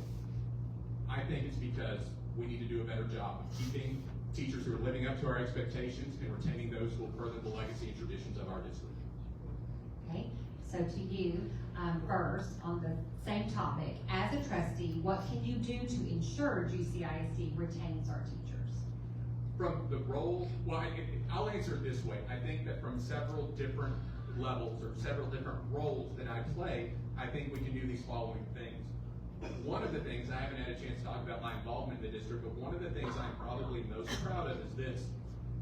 I think it's because we need to do a better job of keeping teachers who are living up to our expectations and retaining those who will further the legacy and traditions of our district. Okay, so to you, first, on the same topic, as a trustee, what can you do to ensure GCISD retains our teachers? From the role, well, I'll answer it this way. I think that from several different levels or several different roles that I play, I think we can do these following things. One of the things, I haven't had a chance to talk about my involvement in the district, but one of the things I'm probably most proud of is this.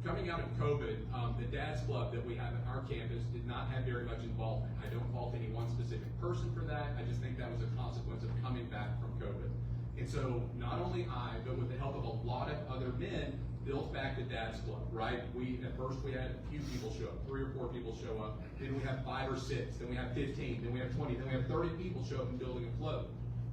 Coming out of COVID, the Dad's Club that we have at our campus did not have very much involvement. I don't fault any one specific person for that. I just think that was a consequence of coming back from COVID. And so not only I, but with the help of a lot of other men, built back the Dad's Club, right? At first we had a few people show up, 3 or 4 people show up, then we have 5 or 6, then we have 15, then we have 20, then we have 30 people show up in building and float.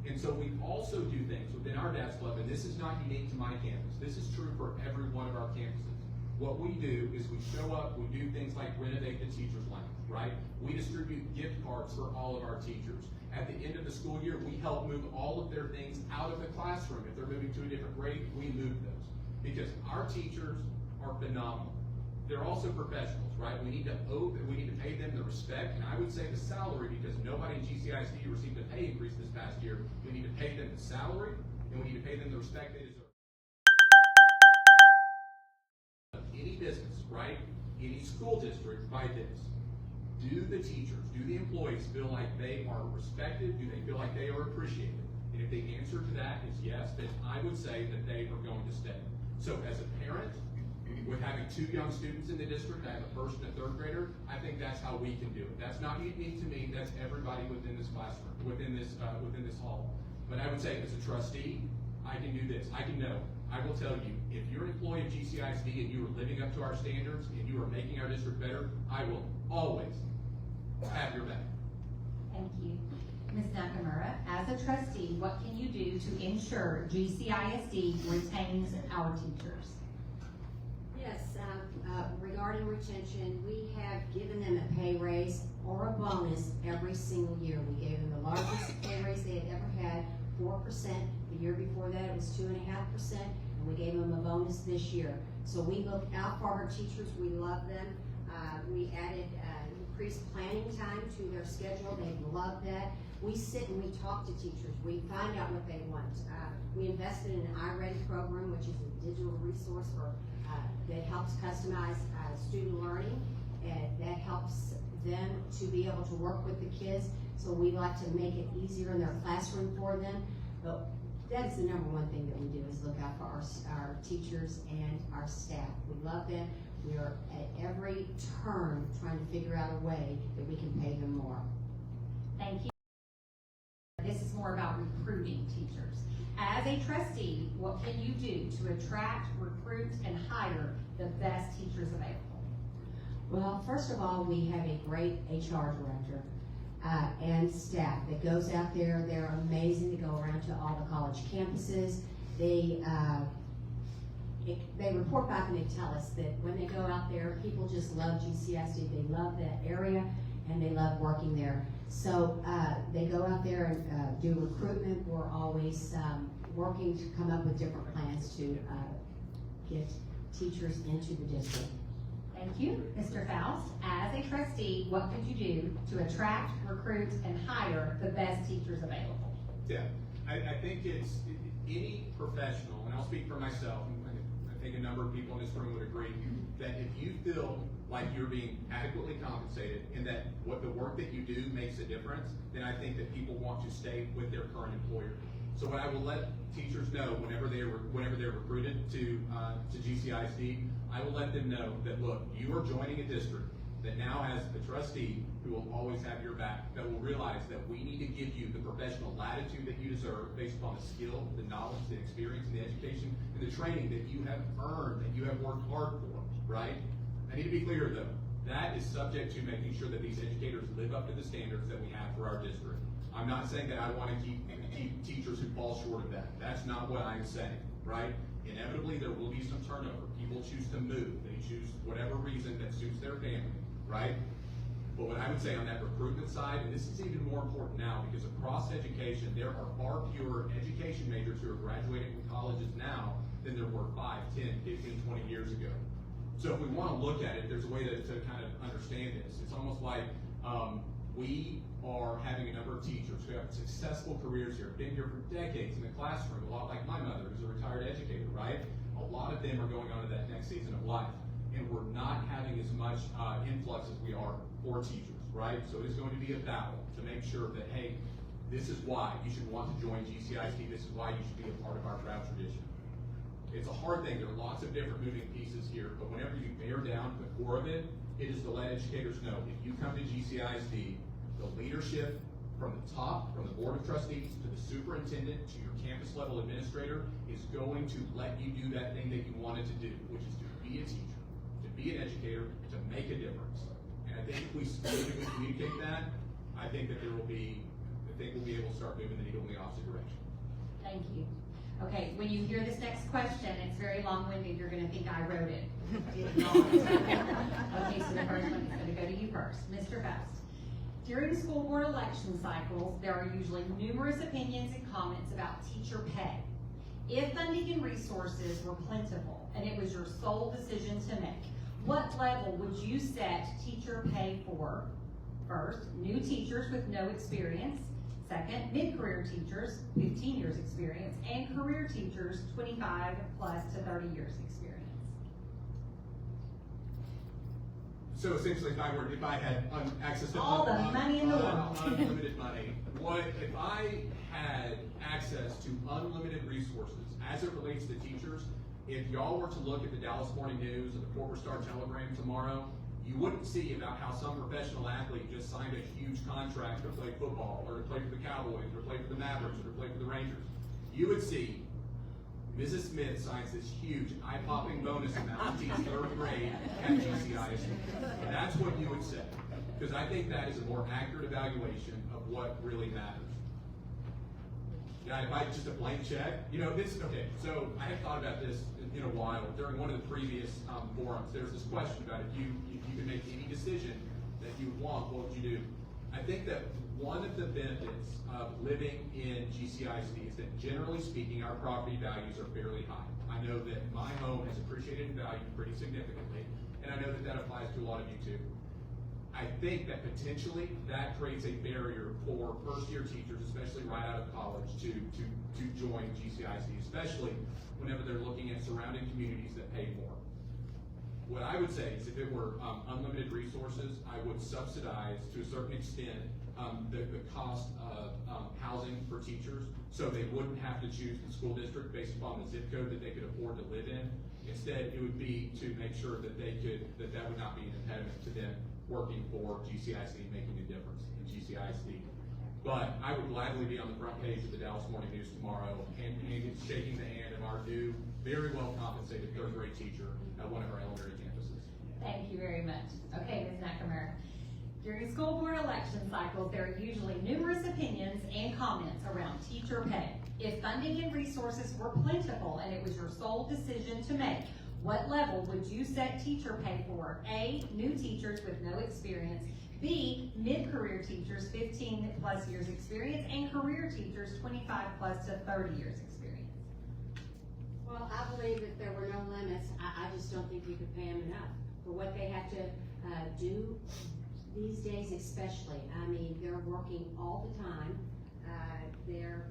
And so we also do things within our Dad's Club, and this is not unique to my campus. This is true for every one of our campuses. What we do is we show up, we do things like renovate the teacher's lounge, right? We distribute gift cards for all of our teachers. At the end of the school year, we help move all of their things out of the classroom. If they're moving to a different grade, we move those. Because our teachers are phenomenal. They're also professionals, right? We need to pay them the respect, and I would say the salary, because nobody in GCISD received a pay increase this past year. We need to pay them the salary, and we need to pay them the respect they deserve. Any business, right? Any school district, by this. Do the teachers, do the employees feel like they are respected? Do they feel like they are appreciated? And if the answer to that is yes, then I would say that they are going to stay. So as a parent, with having 2 young students in the district, I have a 1st and a 3rd grader, I think that's how we can do it. That's not unique to me, that's everybody within this classroom, within this hall. But I would say as a trustee, I can do this. I will tell you, if you're an employee of GCISD and you are living up to our standards and you are making our district better, I will always have your back. Thank you. Ms. Nakamura, as a trustee, what can you do to ensure GCISD retains our teachers? Yes, regarding retention, we have given them a pay raise or a bonus every single year. We gave them the largest pay raise they had ever had, 4%. The year before that, it was 2.5%, and we gave them a bonus this year. So we look out for our teachers. We love them. We added increased planning time to their schedule. They love that. We sit and we talk to teachers. We find out what they want. We invested in an iReady program, which is a digital resource that helps customize student learning, and that helps them to be able to work with the kids. So we like to make it easier in their classroom for them. But that is the number one thing that we do, is look out for our teachers and our staff. We love them. We are at every turn trying to figure out a way that we can pay them more. Thank you. This is more about recruiting teachers. As a trustee, what can you do to attract, recruit, and hire the best teachers available? Well, first of all, we have a great HR director and staff that goes out there. They're amazing to go around to all the college campuses. They report back and they tell us that when they go out there, people just love GCISD. They love that area and they love working there. So they go out there and do recruitment. We're always working to come up with different plans to get teachers into the district. Thank you. Mr. Foust, as a trustee, what could you do to attract, recruit, and hire the best teachers available? Yeah, I think it's any professional, and I'll speak for myself, and I think a number of people in this room would agree, that if you feel like you're being adequately compensated and that what the work that you do makes a difference, then I think that people want to stay with their current employer. So what I will let teachers know whenever they're recruited to GCISD, I will let them know that, look, you are joining a district that now has a trustee who will always have your back, that will realize that we need to give you the professional latitude that you deserve based upon the skill, the knowledge, the experience, and the education, and the training that you have earned, that you have worked hard for, right? I need to be clear though, that is subject to making sure that these educators live up to the standards that we have for our district. I'm not saying that I want to keep teachers who fall short of that. That's not what I'm saying, right? Inevitably, there will be some turnover. People choose to move. They choose whatever reason that suits their family, right? But what I would say on that recruitment side, and this is even more important now because across education, there are far fewer education majors who are graduating from colleges now than there were 5, 10, 15, 20 years ago. So if we want to look at it, there's a way to kind of understand this. It's almost like we are having a number of teachers who have successful careers here, been here for decades in the classroom, a lot like my mother, who's a retired educator, right? A lot of them are going on to that next season of life. And we're not having as much influx as we are for teachers, right? So it's going to be a battle to make sure that, hey, this is why you should want to join GCISD, this is why you should be a part of our proud tradition. It's a hard thing, there are lots of different moving pieces here, but whenever you bear down to the core of it, it is to let educators know, if you come to GCISD, the leadership from the top, from the board of trustees, to the superintendent, to your campus level administrator, is going to let you do that thing that you wanted to do, which is to be a teacher, to be an educator, to make a difference. And I think if we communicate that, I think that we'll be able to start moving the needle in the opposite direction. Thank you. Okay, when you hear this next question, it's very long-winded, you're gonna think I wrote it. Okay, so the first one is gonna go to you first. Mr. Foust. During school board election cycles, there are usually numerous opinions and comments about teacher pay. If funding and resources were plentiful and it was your sole decision to make, what level would you set teacher pay for? First, new teachers with no experience. Second, mid-career teachers, 15 years experience, and career teachers, 25 plus to 30 years experience. So essentially, if I had access to all the money in the world, unlimited money, if I had access to unlimited resources as it relates to teachers? If y'all were to look at the Dallas Morning News or the Porter Star Telegram tomorrow, you wouldn't see about how some professional athlete just signed a huge contract to play football, or to play for the Cowboys, or to play for the Mavericks, or to play for the Rangers. You would see Mrs. Smith signs this huge, eye-popping bonus amount to teach third grade at GCISD. And that's what you would say, because I think that is a more accurate evaluation of what really matters. Yeah, if I just a blank check, okay, so I have thought about this in a while. During one of the previous forums, there's this question about if you could make any decision that you want, what would you do? I think that one of the benefits of living in GCISD is that generally speaking, our property values are fairly high. I know that my home has appreciated in value pretty significantly, and I know that that applies to a lot of you too. I think that potentially that creates a barrier for first-year teachers, especially right out of college, to join GCISD, especially whenever they're looking at surrounding communities that pay more. What I would say is if it were unlimited resources, I would subsidize to a certain extent the cost of housing for teachers, so they wouldn't have to choose the school district based upon the zip code that they could afford to live in. Instead, it would be to make sure that that would not be an impediment to them working for GCISD, making a difference in GCISD. But I would gladly be on the front page of the Dallas Morning News tomorrow and shaking the hand of our new, very well compensated third grade teacher at one of our elementary campuses. Thank you very much. Okay, Ms. Nakamura. During school board election cycles, there are usually numerous opinions and comments around teacher pay. If funding and resources were plentiful and it was your sole decision to make, what level would you set teacher pay for? A, new teachers with no experience. B, mid-career teachers, 15 plus years experience, and career teachers, 25 plus to 30 years experience. Well, I believe if there were no limits, I just don't think you could pay them enough for what they have to do these days, especially. I mean, they're working all the time. They're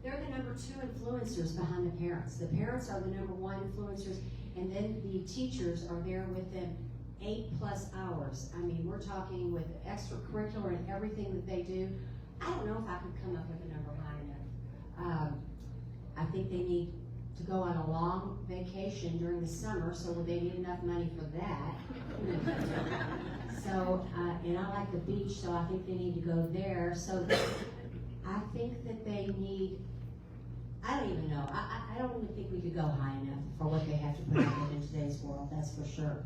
the number 2 influencers behind the parents. The parents are the number 1 influencers, and then the teachers are there with them 8+ hours. I mean, we're talking with extracurricular and everything that they do. I don't know if I could come up with a number high enough. I think they need to go on a long vacation during the summer, so they need enough money for that. So, and I like the beach, so I think they need to go there. So I think that they need, I don't even know. I don't even think we could go high enough for what they have to put up with in today's world, that's for sure.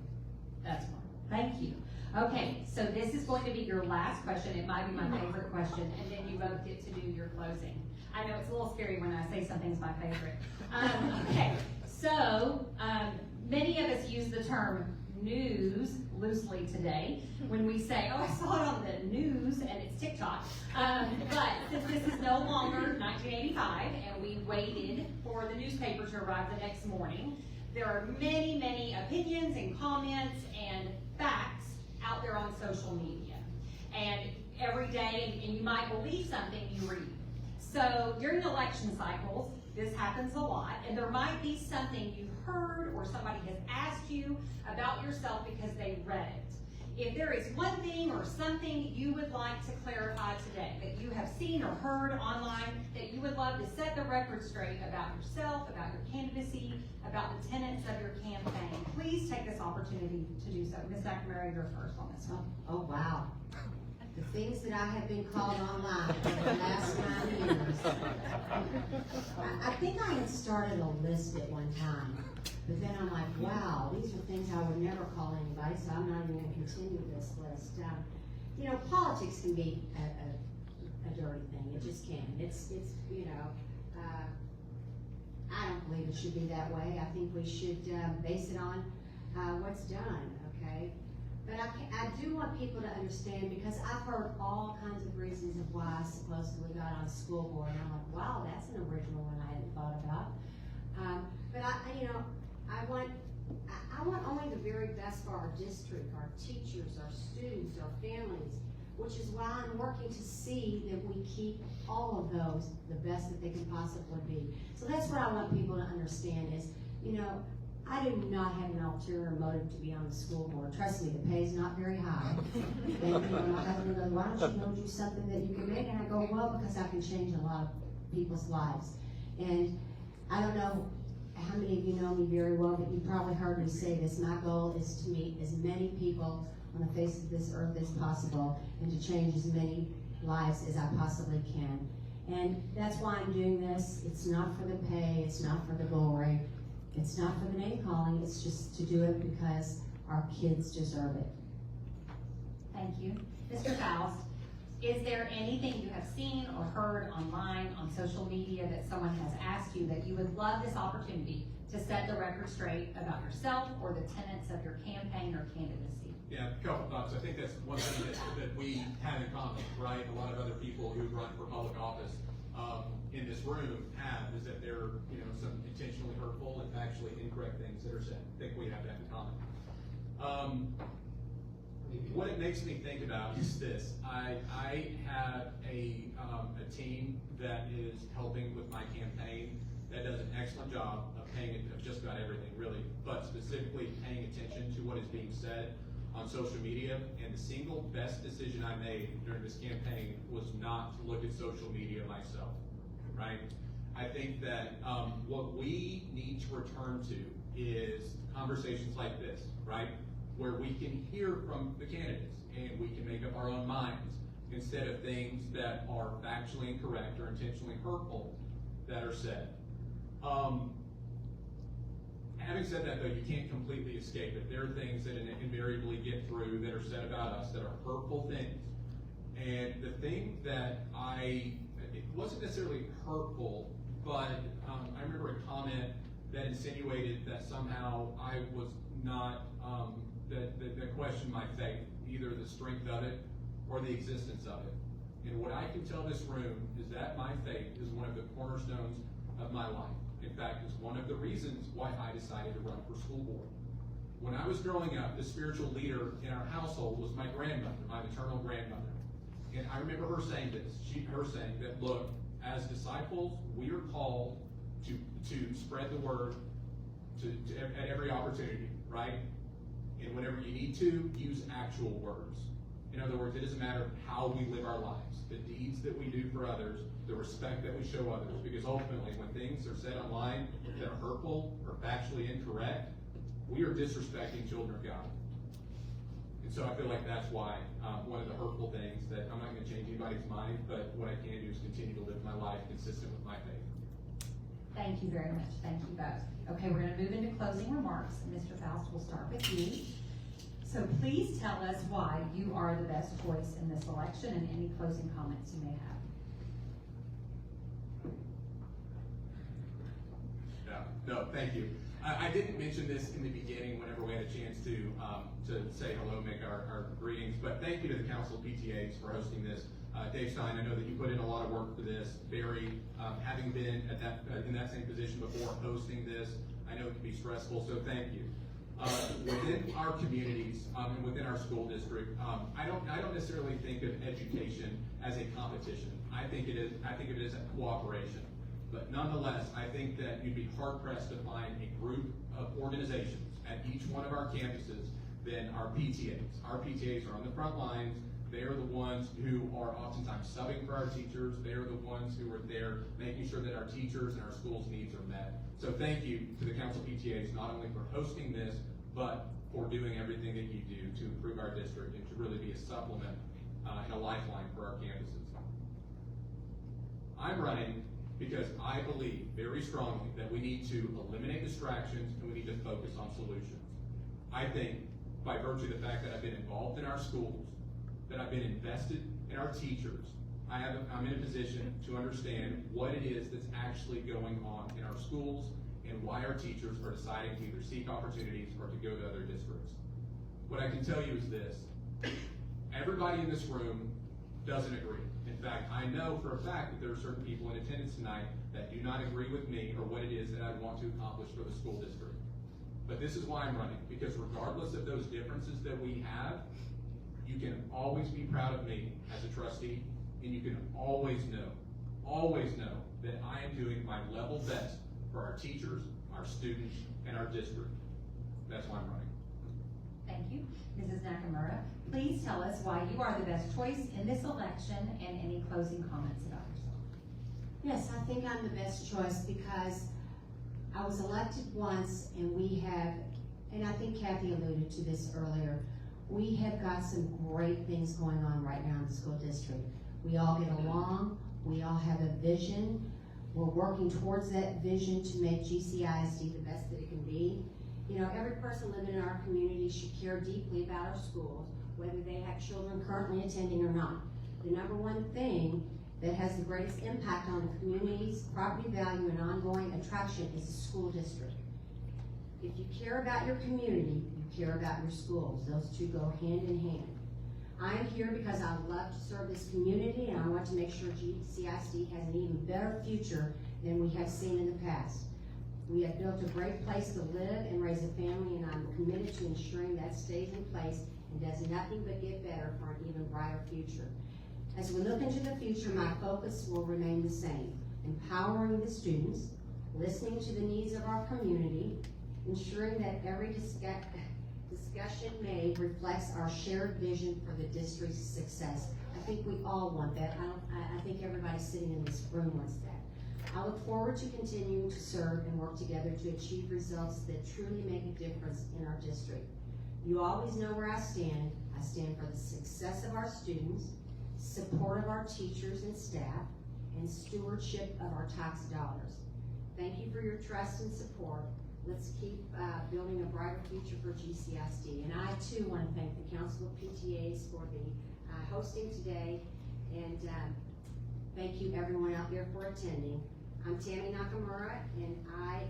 That's wonderful. Thank you. Okay, so this is going to be your last question. It might be my favorite question, and then you both get to do your closing. I know it's a little scary when I say something's my favorite. Okay, so many of us use the term news loosely today when we say, oh, I saw it on the news and it's TikTok. But since this is no longer 1985 and we waited for the newspaper to arrive the next morning, there are many, many opinions and comments and facts out there on social media. And every day, and you might believe something you read. So during election cycles, this happens a lot, and there might be something you've heard or somebody has asked you about yourself because they read it. If there is one thing or something you would like to clarify today that you have seen or heard online that you would love to set the record straight about yourself, about your candidacy, about the tenets of your campaign, please take this opportunity to do so. Ms. Nakamura, you're first on this one. Oh, wow. The things that I have been called online for the last 9 years. I think I had started a list at one time, but then I'm like, wow, these are things I would never call anybody, so I'm not even going to continue this list. You know, politics can be a dirty thing. It just can. It's you know, I don't believe it should be that way. I think we should base it on what's done, okay? But I do want people to understand, because I've heard all kinds of reasons of why I supposedly got on a school board, and I'm like, wow, that's an original one I hadn't thought about. But I want only the very best for our district, our teachers, our students, our families, which is why I'm working to see that we keep all of those the best that they can possibly be. So that's what I want people to understand is, you know, I do not have an ulterior motive to be on the school board. Trust me, the pay is not very high. And you know, my husband goes, why don't you go do something that you can make? And I go, well, because I can change a lot of people's lives. And I don't know how many of you know me very well, but you probably heard me say this. My goal is to meet as many people on the face of this earth as possible and to change as many lives as I possibly can. And that's why I'm doing this. It's not for the pay, it's not for the glory. It's not for the name calling, it's just to do it because our kids deserve it. Thank you. Mr. Foust, is there anything you have seen or heard online, on social media, that someone has asked you that you would love this opportunity to set the record straight about yourself or the tenets of your campaign or candidacy? Yeah, a couple thoughts. I think that's one thing that we have in common, right? A lot of other people who run for public office in this room have, is that there are, you know, some intentionally hurtful and factually incorrect things that are said. I think we have that in common. What it makes me think about is this. I have a team that is helping with my campaign that does an excellent job of of just about everything, really, but specifically paying attention to what is being said on social media. And the single best decision I made during this campaign was not to look at social media myself, right? I think that what we need to return to is conversations like this, right? Where we can hear from the candidates and we can make up our own minds instead of things that are factually incorrect or intentionally hurtful that are said. Having said that, though, you can't completely escape it. There are things that invariably get through that are said about us that are hurtful things. And the thing that it wasn't necessarily hurtful, but I remember a comment that insinuated that somehow I was not, that questioned my faith, either the strength of it or the existence of it. And what I can tell this room is that my faith is one of the cornerstones of my life. In fact, it's one of the reasons why I decided to run for school board. When I was growing up, the spiritual leader in our household was my grandmother, my maternal grandmother. And I remember her saying this, her saying that, look, as disciples, we are called to spread the word at every opportunity, right? And whenever you need to, use actual words. In other words, it doesn't matter how we live our lives, the deeds that we do for others, the respect that we show others, because ultimately when things are said online that are hurtful or factually incorrect, we are disrespecting children of God. And so I feel like that's why one of the hurtful things that I'm not going to change anybody's mind, but what I can do is continue to live my life consistent with my faith. Thank you very much. Thank you both. Okay, we're going to move into closing remarks. Mr. Foust, we'll start with you. So please tell us why you are the best choice in this election and any closing comments you may have. Yeah, no, thank you. I didn't mention this in the beginning whenever we had a chance to say hello, make our greetings, but thank you to the Council of PTAs for hosting this. Dave Stein, I know that you put in a lot of work for this. Barry, having been at in that same position before, hosting this, I know it can be stressful, so thank you. Within our communities and within our school district, I don't necessarily think of education as a competition. I think it is a cooperation. But nonetheless, I think that you'd be hard pressed to find a group of organizations at each one of our campuses than our PTAs. Our PTAs are on the front lines. They are the ones who are oftentimes subbing for our teachers. They are the ones who are there making sure that our teachers and our schools' needs are met. So thank you to the Council of PTAs, not only for hosting this, but for doing everything that you do to improve our district and to really be a supplement and a lifeline for our campuses. I'm running because I believe very strongly that we need to eliminate distractions and we need to focus on solutions. I think by virtue of the fact that I've been involved in our schools, that I've been invested in our teachers, I'm in a position to understand what it is that's actually going on in our schools and why our teachers are deciding to either seek opportunities or to go to other districts. What I can tell you is this: everybody in this room doesn't agree. In fact, I know for a fact that there are certain people in attendance tonight that do not agree with me or what it is that I want to accomplish for the school district. But this is why I'm running, because regardless of those differences that we have, you can always be proud of me as a trustee, and you can always know that I am doing my level best for our teachers, our students, and our district. That's why I'm running. Thank you. Mrs. Nakamura, please tell us why you are the best choice in this election and any closing comments about yourself. Yes, I think I'm the best choice because I was elected once and we have, and I think Kathy alluded to this earlier, we have got some great things going on right now in the school district. We all get along, we all have a vision, we're working towards that vision to make GCISD the best that it can be. You know, every person living in our community should care deeply about our schools, whether they have children currently attending or not. The number one thing that has the greatest impact on the community's property value and ongoing attraction is the school district. If you care about your community, you care about your schools. Those two go hand in hand. I'm here because I love to serve this community and I want to make sure GCISD has an even better future than we have seen in the past. We have built a great place to live and raise a family, and I'm committed to ensuring that stays in place and does nothing but get better for an even brighter future. As we look into the future, my focus will remain the same: empowering the students, listening to the needs of our community, ensuring that every discussion made reflects our shared vision for the district's success. I think we all want that. I think everybody sitting in this room wants that. I look forward to continuing to serve and work together to achieve results that truly make a difference in our district. You always know where I stand. I stand for the success of our students, support of our teachers and staff, and stewardship of our tax dollars. Thank you for your trust and support. Let's keep building a brighter future for GCISD. And I too want to thank the Council of PTAs for the hosting today, and thank you everyone out there for attending. I'm Tammy Nakamura, and I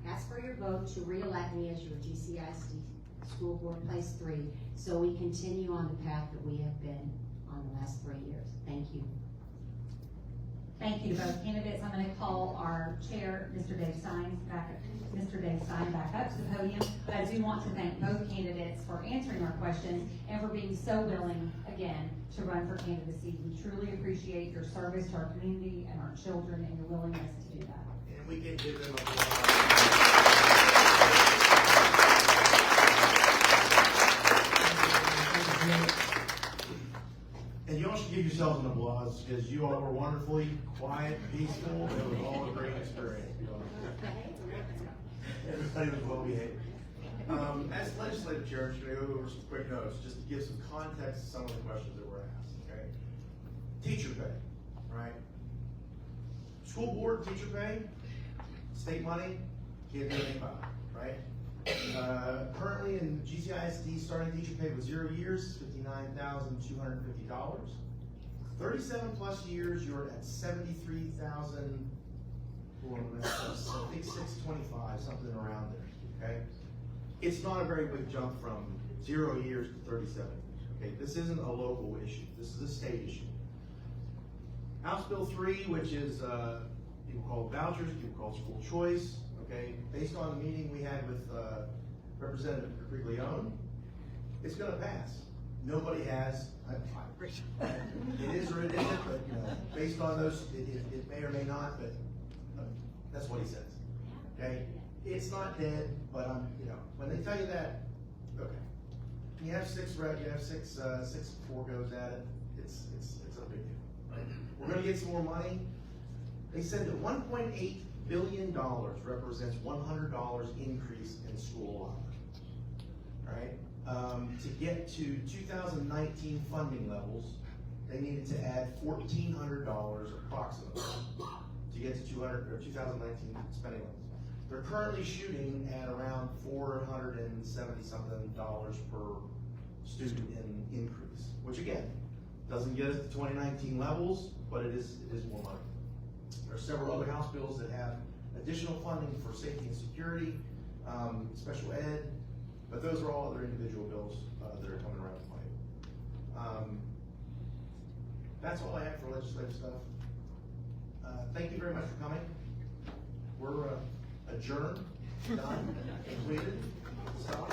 ask for your vote to re-elect me as your GCISD School Board Place 3, so we continue on the path that we have been on the last 3 years. Thank you. Thank you to both candidates. I'm going to call our chair, Mr. Dave Stein, back up to the podium. But I do want to thank both candidates for answering our questions and for being so willing, again, to run for candidacy. We truly appreciate your service to our community and our children and your willingness to do that. And we can give them a And you all should give yourselves an applause because you all were wonderfully quiet, peaceful. It was all a great experience. Everybody was well behaved. As legislative chair, I'm just going to go over some quick notes just to give some context to some of the questions that were asked. Okay, teacher pay, right? School board teacher pay, state money, can't do anything about it, right? Currently in GCISD, starting teacher pay with 0 years, $59,250. 37 plus years, you're at $73,000. I think 625, something around there, okay? It's not a very big jump from 0 years to 37 years, okay? This isn't a local issue, this is a state issue. House Bill 3, which is, people call it vouchers, people call it school choice, okay? Based on the meeting we had with Representative Griglione, it's gonna pass. Nobody has, it is or it isn't, but, you know, based on those, it may or may not, but that's what he says, okay? It's not dead, but you know, when they tell you that, okay. You have six, four goes at it, it's a big deal, right? We're gonna get some more money. They said that $1.8 billion represents $100 increase in school allotment, right? To get to 2019 funding levels, they needed to add $1,400 approximately to get to 2019 spending levels. They're currently shooting at around $470 something per student in increase, which again, doesn't get us to 2019 levels, but it is more money. There are several other House bills that have additional funding for safety and security, special ed, but those are all other individual bills that are coming around the pipe. That's all I have for legislative stuff. Thank you very much for coming. We're adjourned, done, completed. So.